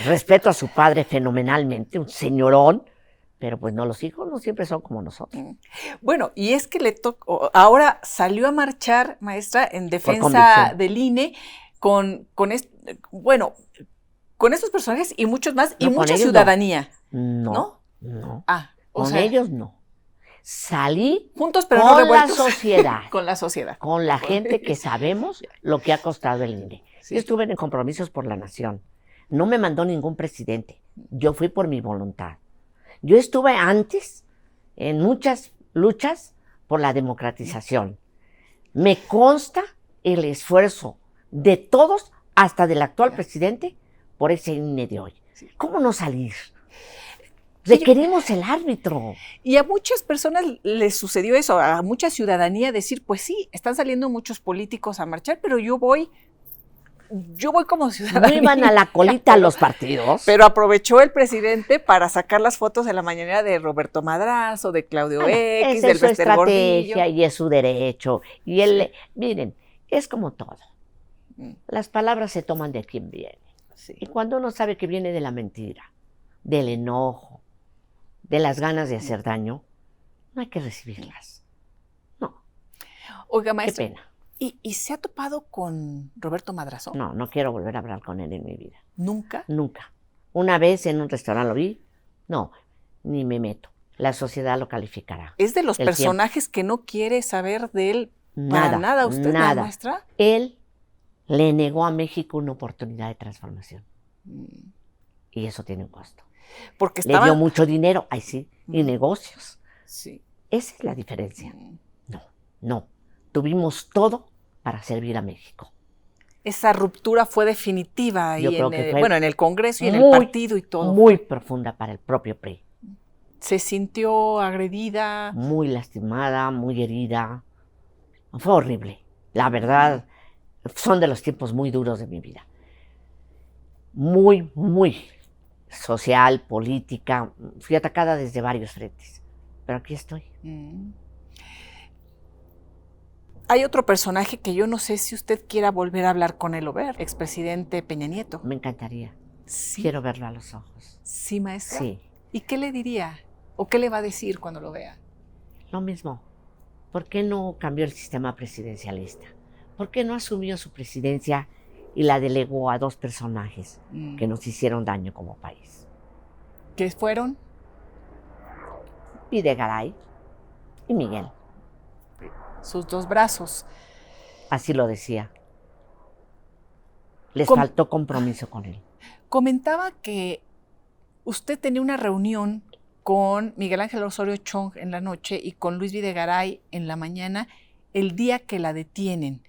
Respeto a su padre fenomenalmente, un señorón, pero pues no, los hijos no siempre son como nosotros. Bueno, y es que le tocó, ahora salió a marchar, maestra, en defensa del INE con estos personajes y muchos más, y mucha ciudadanía. No. Con ellos no. Salí juntos, pero con no revueltos. La sociedad. Con la sociedad. Con la gente que sabemos lo que ha costado el INE. Sí. Yo estuve en Compromisos por la Nación. No me mandó ningún presidente. Yo fui por mi voluntad. Yo estuve antes en muchas luchas por la democratización. Me consta el esfuerzo de todos, hasta del actual presidente, por ese INE de hoy. ¿Cómo no salir? Requerimos el árbitro. Y a muchas personas les sucedió eso, a mucha ciudadanía decir, pues sí, están saliendo muchos políticos a marchar, pero yo voy como ciudadanía. No iban a la colita los partidos. Pero aprovechó el presidente para sacar las fotos de la mañanera de Roberto Madrazo, de Claudio X, del Bester Gordillo. Y es su derecho. Y él, miren, es como todo. Las palabras se toman de quien viene. Sí. Y cuando uno sabe que viene de la mentira, del enojo, de las ganas de hacer daño, no hay que recibirlas. No, Oiga, qué maestra, pena. ¿y se ha topado con Roberto Madrazo? No, no quiero volver a hablar con él en mi vida. ¿Nunca? Nunca. Una vez en un restaurante lo vi, no, ni me meto. La sociedad lo calificará. Es de los El tiempo. personajes que no quiere saber de él para Nada, nada. ¿Usted, la nada. maestra? Él le negó a México una oportunidad de transformación. Mm. Y eso tiene un costo. Porque Le dio estaba... mucho dinero, ahí sí, y Mm. negocios. Sí. Esa es la diferencia. Mm. No, no. Tuvimos todo para servir a México. Esa ruptura fue definitiva Yo ahí creo en que el, fue bueno, en el Congreso y en el muy, partido y todo. muy profunda para el propio PRI. Se sintió agredida. Muy lastimada, muy herida. Fue horrible. La verdad, son de los tiempos muy duros de mi vida. Muy, muy social, política. Fui atacada desde varios frentes. Pero aquí estoy. Mm. Hay otro personaje que yo no sé si usted quiera volver a hablar con él o ver, expresidente Peña Nieto. Me encantaría. Sí. Quiero verlo a los ojos. Sí, maestra. Sí. ¿Y qué le diría? ¿O qué le va a decir cuando lo vea? Lo mismo. ¿Por qué no cambió el sistema presidencialista? ¿Por qué no asumió su presidencia y la delegó a dos personajes que nos hicieron daño como país? ¿Qué fueron? Videgaray y Miguel. Sus dos brazos. Así lo decía. Les Com- faltó compromiso con él. Comentaba que usted tenía una reunión con Miguel Ángel Osorio Chong en la noche y con Luis Videgaray en la mañana, el día que la detienen,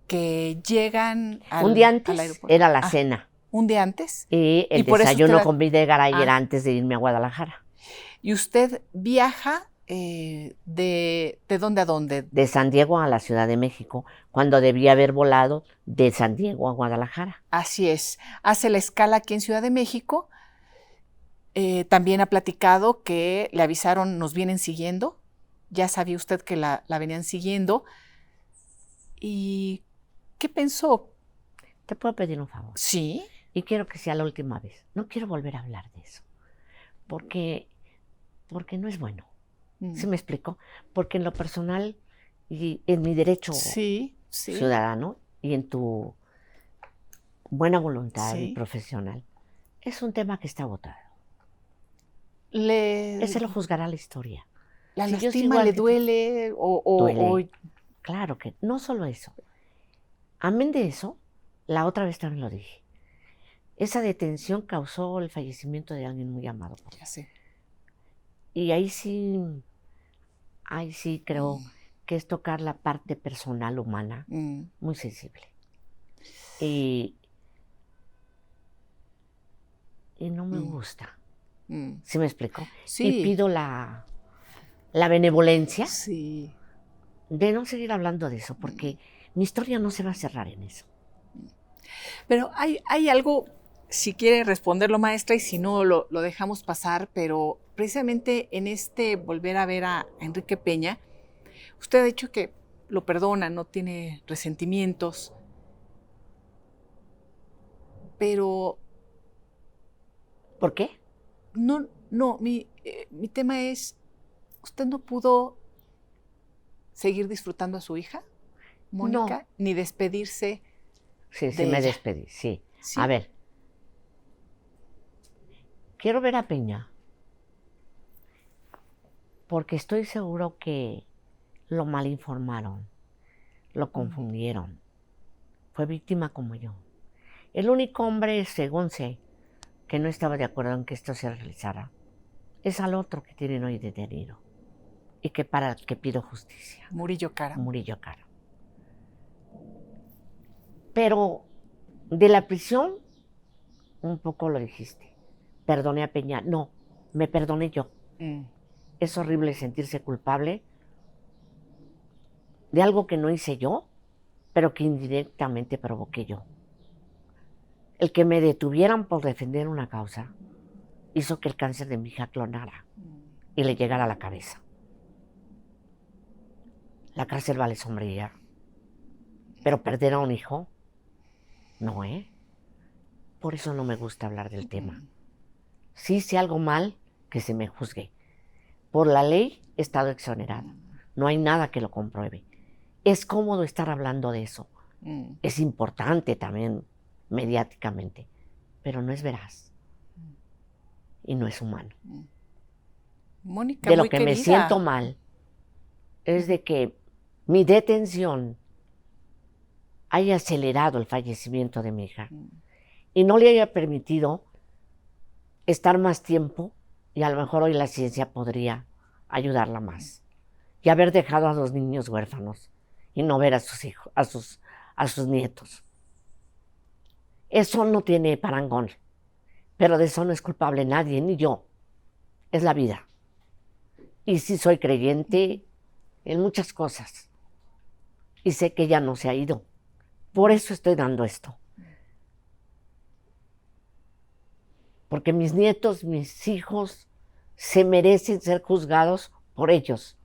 que llegan Un día al antes aeropuerto. era la cena ¿Un día antes? y el Y por eso desayuno usted- con Videgaray Ah. era antes de irme a Guadalajara. Y usted viaja de dónde a dónde. De San Diego a la Ciudad de México, cuando debía haber volado de San Diego a Guadalajara. Así es. Hace la escala aquí en Ciudad de México. También ha platicado que le avisaron, nos vienen siguiendo. Ya sabía usted que la venían siguiendo. ¿Y qué pensó? ¿Te puedo pedir un favor? Sí. Y quiero que sea la última vez. No quiero volver a hablar de eso. Porque no es bueno. ¿Sí me explico? Porque en lo personal y en mi derecho Sí, sí. ciudadano y en tu buena voluntad Sí. y profesional, es un tema que está agotado. Le, Ese lo juzgará la historia. ¿La Si yo lastima, sigo le al- duele? Duele. Claro que no solo eso. Amén de eso, la otra vez también lo dije. Esa detención causó el fallecimiento de alguien muy amado por mí. Ya sé. Y ahí sí creo que es tocar la parte personal humana muy sensible. Y no me gusta. ¿Sí me explico? Sí. Y pido la benevolencia Sí. de no seguir hablando de eso, porque mi historia no se va a cerrar en eso. Pero hay algo, si quiere responderlo, maestra, y si no, lo dejamos pasar, pero precisamente en este volver a ver a Enrique Peña, usted ha dicho que lo perdona, no tiene resentimientos, pero ¿Por qué? no, mi tema es, ¿usted no pudo seguir disfrutando a su hija, Mónica, No. ni despedirse? Sí, de me ella? despedí, sí. Sí. A ver, quiero ver a Peña, porque estoy seguro que lo malinformaron, lo confundieron. Fue víctima como yo. El único hombre, según sé, que no estaba de acuerdo en que esto se realizara, es al otro que tienen hoy detenido y que para el que pido justicia, Murillo Karam. Murillo Karam. Pero de la prisión, un poco lo dijiste, perdoné a Peña. No, me perdoné yo. Es horrible sentirse culpable de algo que no hice yo, pero que indirectamente provoqué yo. El que me detuvieran por defender una causa hizo que el cáncer de mi hija clonara y le llegara a la cabeza. La cárcel vale sombría, pero perder a un hijo, no, ¿eh? Por eso no me gusta hablar del tema. Si hice algo mal, que se me juzgue, Por la ley he estado exonerada. No hay nada que lo compruebe. Es cómodo estar hablando de eso. Es importante también mediáticamente, pero no es veraz y no es humano. Mónica, De lo muy que querida. me siento mal es de que mi detención haya acelerado el fallecimiento de mi hija y no le haya permitido estar más tiempo, y a lo mejor hoy la ciencia podría ayudarla más, y haber dejado a los niños huérfanos y no ver a sus hijos, a sus nietos. Eso no tiene parangón, pero de eso no es culpable nadie, ni yo. Es la vida. Y sí soy creyente en muchas cosas. Y sé que ella no se ha ido. Por eso estoy dando esto. Porque mis nietos, mis hijos, se merecen ser juzgados por ellos,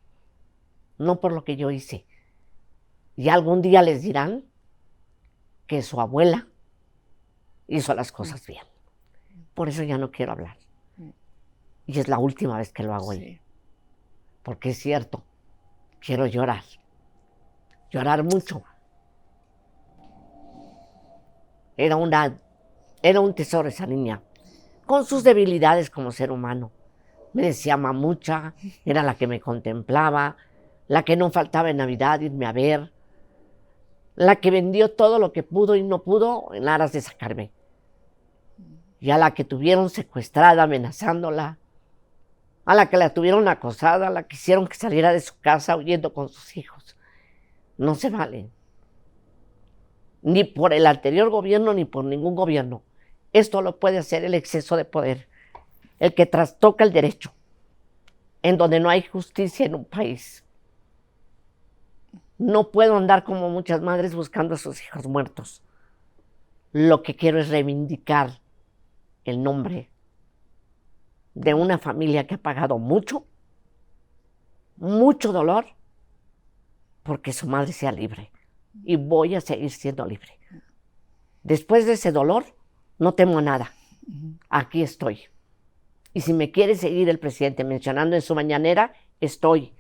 no por lo que yo hice. Y algún día les dirán que su abuela hizo las cosas bien. Por eso ya no quiero hablar. Y es la última vez que lo hago ahí. Porque es cierto, quiero llorar. Llorar mucho. Era un tesoro esa niña, con sus debilidades como ser humano. Me decía mamucha, era la que me contemplaba, la que no faltaba en Navidad irme a ver, la que vendió todo lo que pudo y no pudo en aras de sacarme. Y a la que tuvieron secuestrada, amenazándola, a la que la tuvieron acosada, a la que hicieron que saliera de su casa huyendo con sus hijos. No se vale. Ni por el anterior gobierno, ni por ningún gobierno. Esto lo puede hacer el exceso de poder, el que trastoca el derecho, en donde no hay justicia en un país. No puedo andar como muchas madres buscando a sus hijos muertos. Lo que quiero es reivindicar el nombre de una familia que ha pagado mucho, mucho dolor, porque su madre sea libre. Y voy a seguir siendo libre. Después de ese dolor, no temo nada. Aquí estoy. Y si me quiere seguir el presidente mencionando en su mañanera, estoy.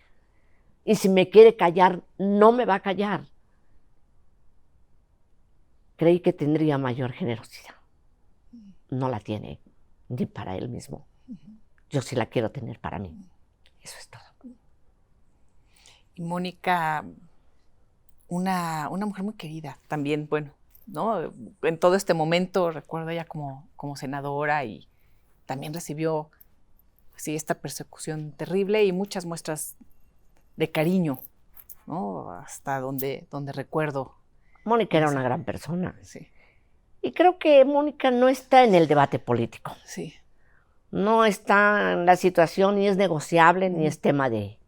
Y si me quiere callar, no me va a callar. Creí que tendría mayor generosidad. No la tiene, ni para él mismo. Yo sí la quiero tener para mí. Eso es todo. Y Mónica, una mujer muy querida también, bueno, ¿no? En todo este momento recuerdo ella como senadora y también recibió sí, esta persecución terrible y muchas muestras de cariño, ¿no? Hasta donde recuerdo. Mónica era una gran persona. Sí. Y creo que Mónica no está en el debate político. Sí. No está en la situación, ni es negociable, ni es tema de...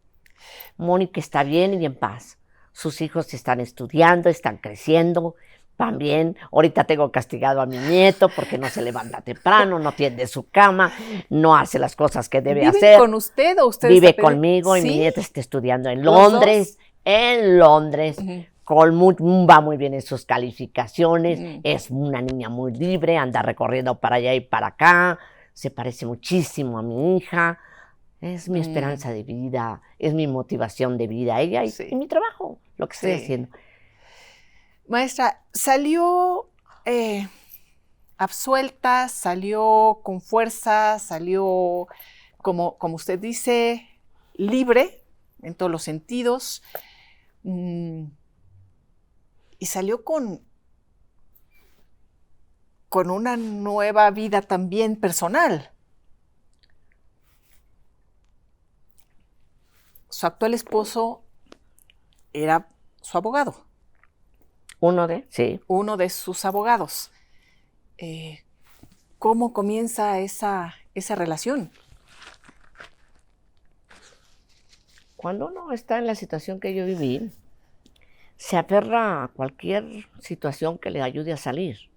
Mónica está bien y en paz. Sus hijos están estudiando, están creciendo, van bien. Ahorita tengo castigado a mi nieto porque no se levanta temprano, no tiende su cama, no hace las cosas que debe hacer. ¿Vive con usted o usted vive conmigo? ¿Sí? Y mi nieta está estudiando en Londres. En Londres. Va muy bien en sus calificaciones. Es una niña muy libre, anda recorriendo para allá y para acá. Se parece muchísimo a mi hija. Es mi esperanza de vida, es mi motivación de vida, ella y mi trabajo, lo que estoy haciendo. Maestra, salió absuelta, salió con fuerza, salió, como usted dice, libre en todos los sentidos. Y salió con una nueva vida también personal. Su actual esposo era su abogado. Uno de sus abogados. ¿Cómo comienza esa relación? Cuando uno está en la situación que yo viví, se aferra a cualquier situación que le ayude a salir.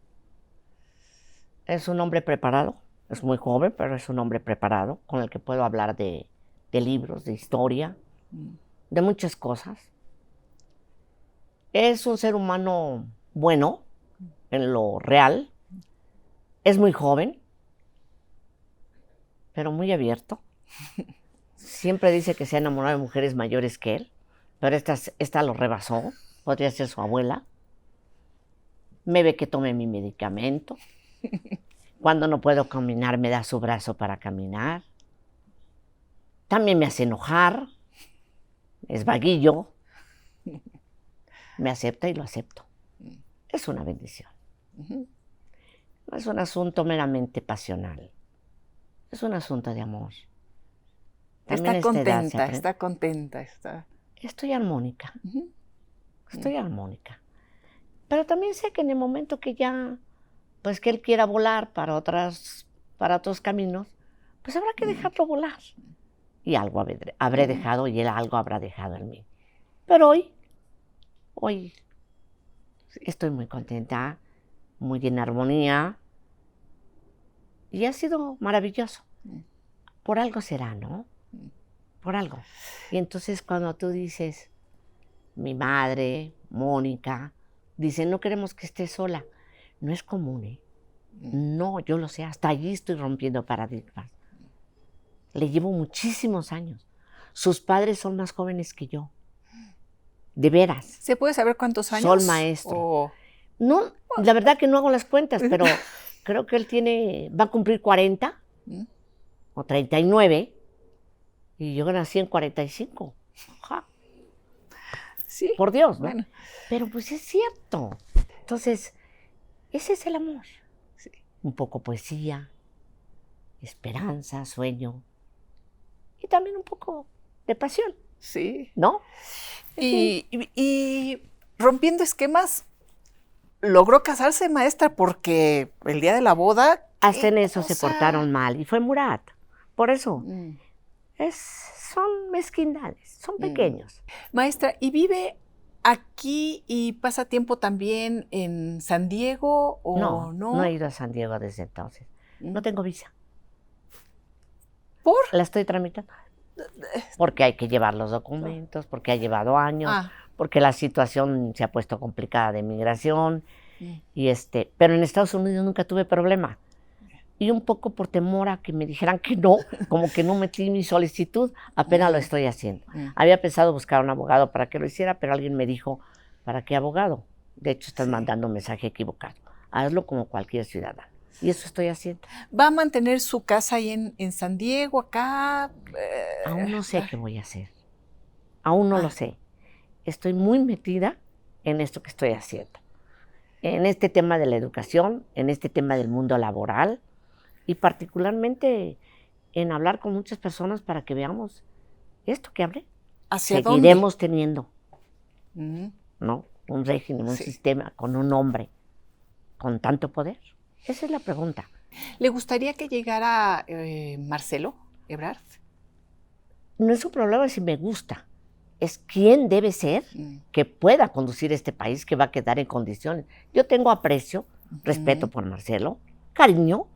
Es un hombre preparado, es muy joven, pero es un hombre preparado, con el que puedo hablar de libros, de historia, de muchas cosas. Es un ser humano bueno, en lo real. Es muy joven, pero muy abierto. siempre dice que se ha enamorado de mujeres mayores que él, pero esta lo rebasó, podría ser su abuela. Me ve que tome mi medicamento. Cuando no puedo caminar, me da su brazo para caminar. También me hace enojar. Es vaguillo. Me acepta y lo acepto. Es una bendición. No es un asunto meramente pasional. Es un asunto de amor. Está contenta, está contenta. Estoy armónica. Estoy armónica. Pero también sé que en el momento que ya, pues que él quiera volar para otros caminos, pues habrá que dejarlo volar. Y algo habré dejado y él algo habrá dejado en mí. Pero hoy estoy muy contenta, muy en armonía. Y ha sido maravilloso. Por algo será, ¿no? Por algo. Y entonces cuando tú dices, mi madre, Mónica, dice, no queremos que esté sola. No es común, ¿eh? No, yo lo sé, hasta allí estoy rompiendo paradigmas. Le llevo muchísimos años. Sus padres son más jóvenes que yo. De veras. ¿Se puede saber cuántos años? Sol maestro. No, la verdad que no hago las cuentas, pero creo que él va a cumplir 40 o 39 y yo nací en 45. Ja. Sí. Por Dios, ¿no? Bueno. Pero pues es cierto. Entonces, ese es el amor. Sí. Un poco poesía, esperanza, sueño y también un poco de pasión. Sí. ¿No? Y rompiendo esquemas, logró casarse, maestra, porque el día de la boda... Hasta en eso se portaron mal. Y fue Murat. Por eso. Son mezquindades, son pequeños. Maestra, ¿y vive aquí y pasa tiempo también en San Diego o no? No he ido a San Diego desde entonces. No tengo visa. ¿Por? La estoy tramitando. Porque hay que llevar los documentos, porque ha llevado años, porque la situación se ha puesto complicada de migración. Pero en Estados Unidos nunca tuve problema. Y un poco por temor a que me dijeran que no, como que no metí mi solicitud, apenas lo estoy haciendo. Había pensado buscar un abogado para que lo hiciera, pero alguien me dijo, ¿para qué abogado? De hecho, estás mandando un mensaje equivocado. Hazlo como cualquier ciudadano. Y eso estoy haciendo. ¿Va a mantener su casa ahí en San Diego, acá? Aún no sé qué voy a hacer. Aún no lo sé. Estoy muy metida en esto que estoy haciendo. En este tema de la educación, en este tema del mundo laboral, y particularmente en hablar con muchas personas para que veamos esto que hablé. ¿Hacia Seguiremos dónde? teniendo, ¿no? Un régimen, un sistema con un hombre con tanto poder. Esa es la pregunta. ¿Le gustaría que llegara Marcelo Ebrard? No es un problema si me gusta. Es quién debe ser que pueda conducir este país, que va a quedar en condiciones. Yo tengo aprecio, respeto por Marcelo, cariño,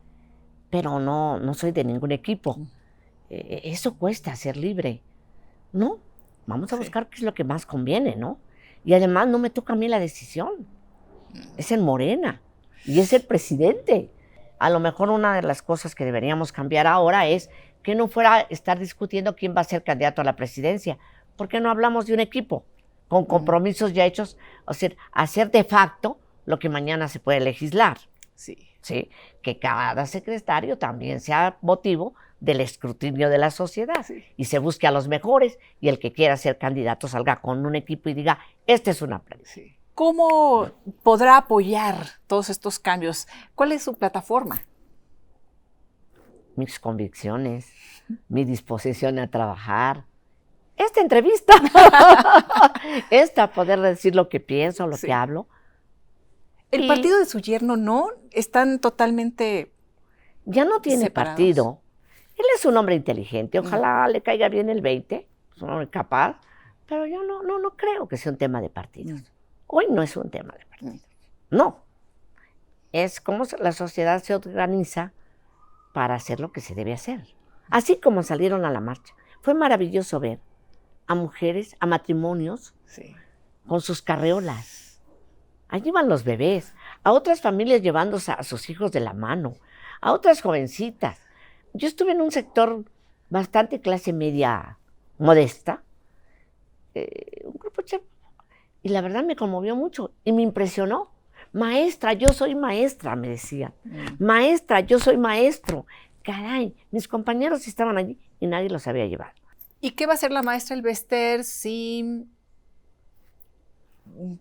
pero no soy de ningún equipo. Eso cuesta, ser libre. No, vamos a buscar qué es lo que más conviene, ¿no? Y además no me toca a mí la decisión. Es en Morena y es el presidente. A lo mejor una de las cosas que deberíamos cambiar ahora es que no fuera estar discutiendo quién va a ser candidato a la presidencia. ¿Por qué no hablamos de un equipo con compromisos ya hechos? O sea, hacer de facto lo que mañana se puede legislar. Sí, que cada secretario también sea motivo del escrutinio de la sociedad y se busque a los mejores y el que quiera ser candidato salga con un equipo y diga, este es una playa. ¿Cómo podrá apoyar todos estos cambios? ¿Cuál es su plataforma? Mis convicciones, mi disposición a trabajar. Esta entrevista, poder decir lo que pienso, lo que hablo. ¿El partido de su yerno no? ¿Están totalmente ya no tiene separados? Partido. Él es un hombre inteligente. Ojalá le caiga bien el 20. Es un hombre capaz. Pero yo no creo que sea un tema de partidos. Hoy no es un tema de partidos. No. Es cómo la sociedad se organiza para hacer lo que se debe hacer. Así como salieron a la marcha. Fue maravilloso ver a mujeres, a matrimonios, con sus carreolas. Allí van los bebés, a otras familias llevándose a sus hijos de la mano, a otras jovencitas. Yo estuve en un sector bastante clase media modesta, un grupo chévere. Y la verdad me conmovió mucho y me impresionó. Maestra, yo soy maestra, me decían. Maestra, yo soy maestro. Caray, mis compañeros estaban allí y nadie los había llevado. ¿Y qué va a hacer la maestra Elvester si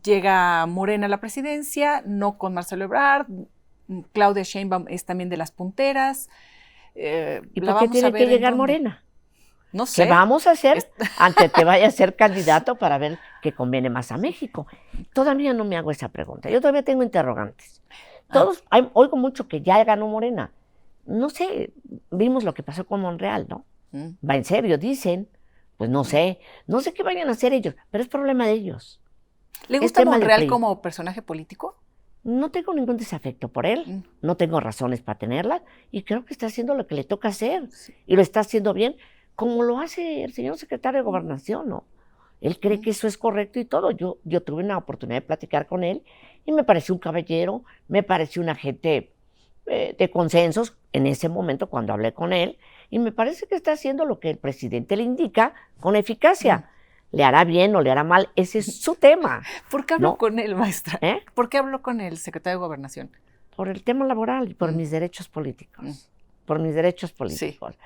llega Morena a la presidencia, no con Marcelo Ebrard? Claudia Sheinbaum es también de las punteras. ¿Y por qué tiene que llegar Morena? No sé. ¿Qué vamos a hacer antes que vaya a ser candidato para ver qué conviene más a México? Todavía no me hago esa pregunta. Yo todavía tengo interrogantes. Oigo mucho que ya ganó Morena. No sé, vimos lo que pasó con Monreal, ¿no? Va en serio, dicen. Pues no sé qué vayan a hacer ellos, pero es problema de ellos. ¿Le gusta Monreal como personaje político? No tengo ningún desafecto por él, no tengo razones para tenerla, y creo que está haciendo lo que le toca hacer, y lo está haciendo bien, como lo hace el señor secretario de Gobernación, ¿no? Él cree que eso es correcto y todo. Yo tuve una oportunidad de platicar con él, y me pareció un caballero, me pareció un agente de consensos en ese momento cuando hablé con él, y me parece que está haciendo lo que el presidente le indica con eficacia. ¿Le hará bien o le hará mal? Ese es su tema. ¿Por qué habló con él, maestra? ¿Por qué habló con el secretario de Gobernación? Por el tema laboral y por mis derechos políticos. Por mis derechos políticos.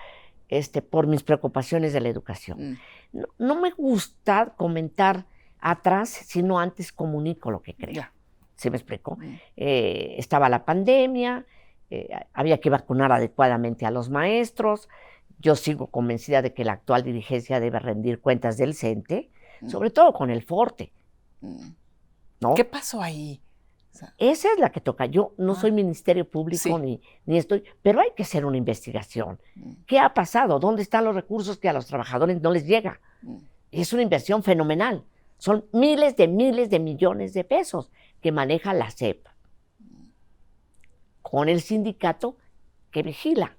Sí. Por mis preocupaciones de la educación. No me gusta comentar atrás, sino antes comunico lo que creo. ¿Sí me explico? Estaba la pandemia, había que vacunar adecuadamente a los maestros. Yo sigo convencida de que la actual dirigencia debe rendir cuentas del CENTE, sobre todo con el Forte. ¿No? ¿Qué pasó ahí? Esa es la que toca. Yo no soy Ministerio Público ni estoy, pero hay que hacer una investigación. ¿Qué ha pasado? ¿Dónde están los recursos que a los trabajadores no les llega? Es una inversión fenomenal. Son miles de millones de pesos que maneja la SEP con el sindicato que vigila.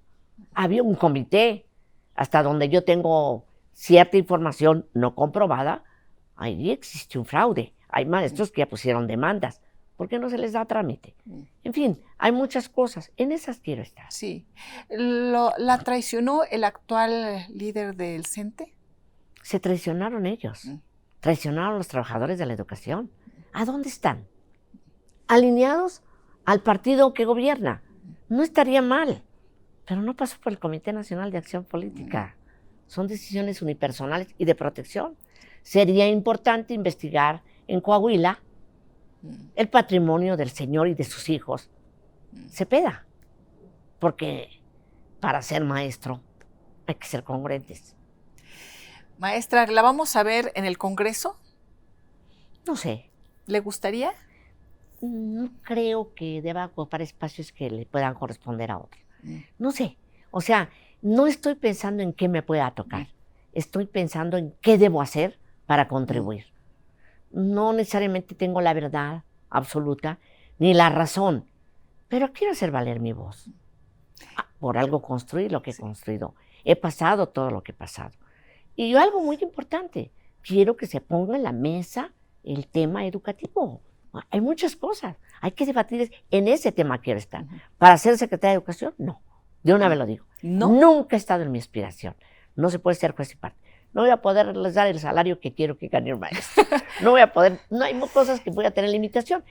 Había un comité, hasta donde yo tengo cierta información no comprobada, ahí existe un fraude. Hay maestros que ya pusieron demandas. ¿Por qué no se les da trámite? En fin, hay muchas cosas. En esas quiero estar. Sí. ¿La traicionó el actual líder del CENTE? Se traicionaron ellos. Traicionaron a los trabajadores de la educación. ¿A dónde están? Alineados al partido que gobierna. No estaría mal. Pero no pasó por el Comité Nacional de Acción Política. Son decisiones unipersonales y de protección. Sería importante investigar en Coahuila el patrimonio del señor y de sus hijos. Cepeda. Porque para ser maestro hay que ser congruentes. Maestra, ¿la vamos a ver en el Congreso? No sé. ¿Le gustaría? No creo que deba ocupar espacios que le puedan corresponder a otros. No sé. O sea, no estoy pensando en qué me pueda tocar. Estoy pensando en qué debo hacer para contribuir. No necesariamente tengo la verdad absoluta ni la razón, pero quiero hacer valer mi voz. Por algo construí lo que he construido. He pasado todo lo que he pasado. Y algo muy importante, quiero que se ponga en la mesa el tema educativo. Hay muchas cosas, hay que debatir. En ese tema quiero estar. ¿Para ser secretaria de Educación? No. De una vez lo digo. ¿No? Nunca he estado en mi aspiración. No se puede ser juez y parte. No voy a poderles dar el salario que quiero que gane un maestro. No voy a poder, no hay cosas que voy a tener limitación.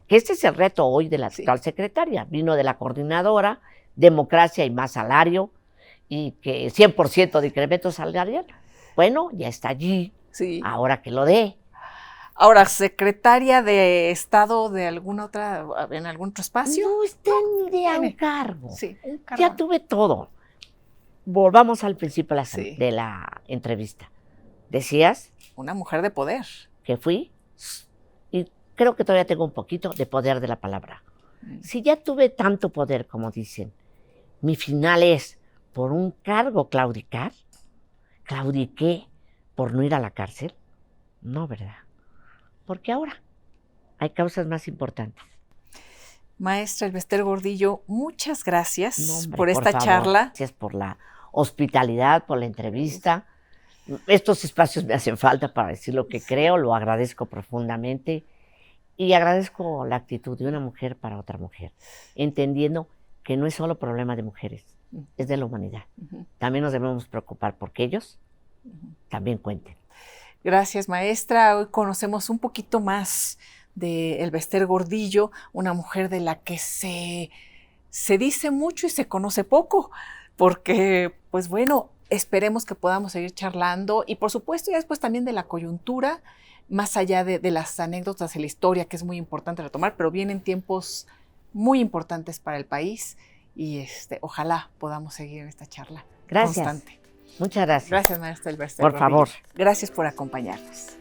Que este es el reto hoy de la actual secretaria. Vino de la coordinadora, democracia y más salario, y que 100% de incremento salarial. Bueno, ya está allí. Sí. Ahora que lo dé. Ahora, secretaria de Estado de alguna otra, en algún otro espacio. No tendría un cargo. Sí, un cargo. Ya tuve todo. Volvamos al principio de la entrevista. Decías. Una mujer de poder. Que fui, y creo que todavía tengo un poquito de poder de la palabra. Si ya tuve tanto poder como dicen, mi final es por un cargo claudicar. ¿Claudiqué por no ir a la cárcel? No, ¿verdad? Porque ahora hay causas más importantes. Maestra Elvester Gordillo, muchas gracias por esta favor, charla. Gracias por la hospitalidad, por la entrevista. Estos espacios me hacen falta para decir lo que creo, lo agradezco profundamente y agradezco la actitud de una mujer para otra mujer, entendiendo que no es solo problema de mujeres, es de la humanidad. También nos debemos preocupar porque ellos también cuenten. Gracias, maestra. Hoy conocemos un poquito más de Elbester Gordillo, una mujer de la que se dice mucho y se conoce poco, porque, pues bueno, esperemos que podamos seguir charlando y, por supuesto, ya después también de la coyuntura, más allá de las anécdotas de la historia, que es muy importante retomar, pero vienen tiempos muy importantes para el país y ojalá podamos seguir esta charla Gracias. constante. Muchas gracias. Gracias, maestra Elbester Por Gordillo. favor. Gracias por acompañarnos.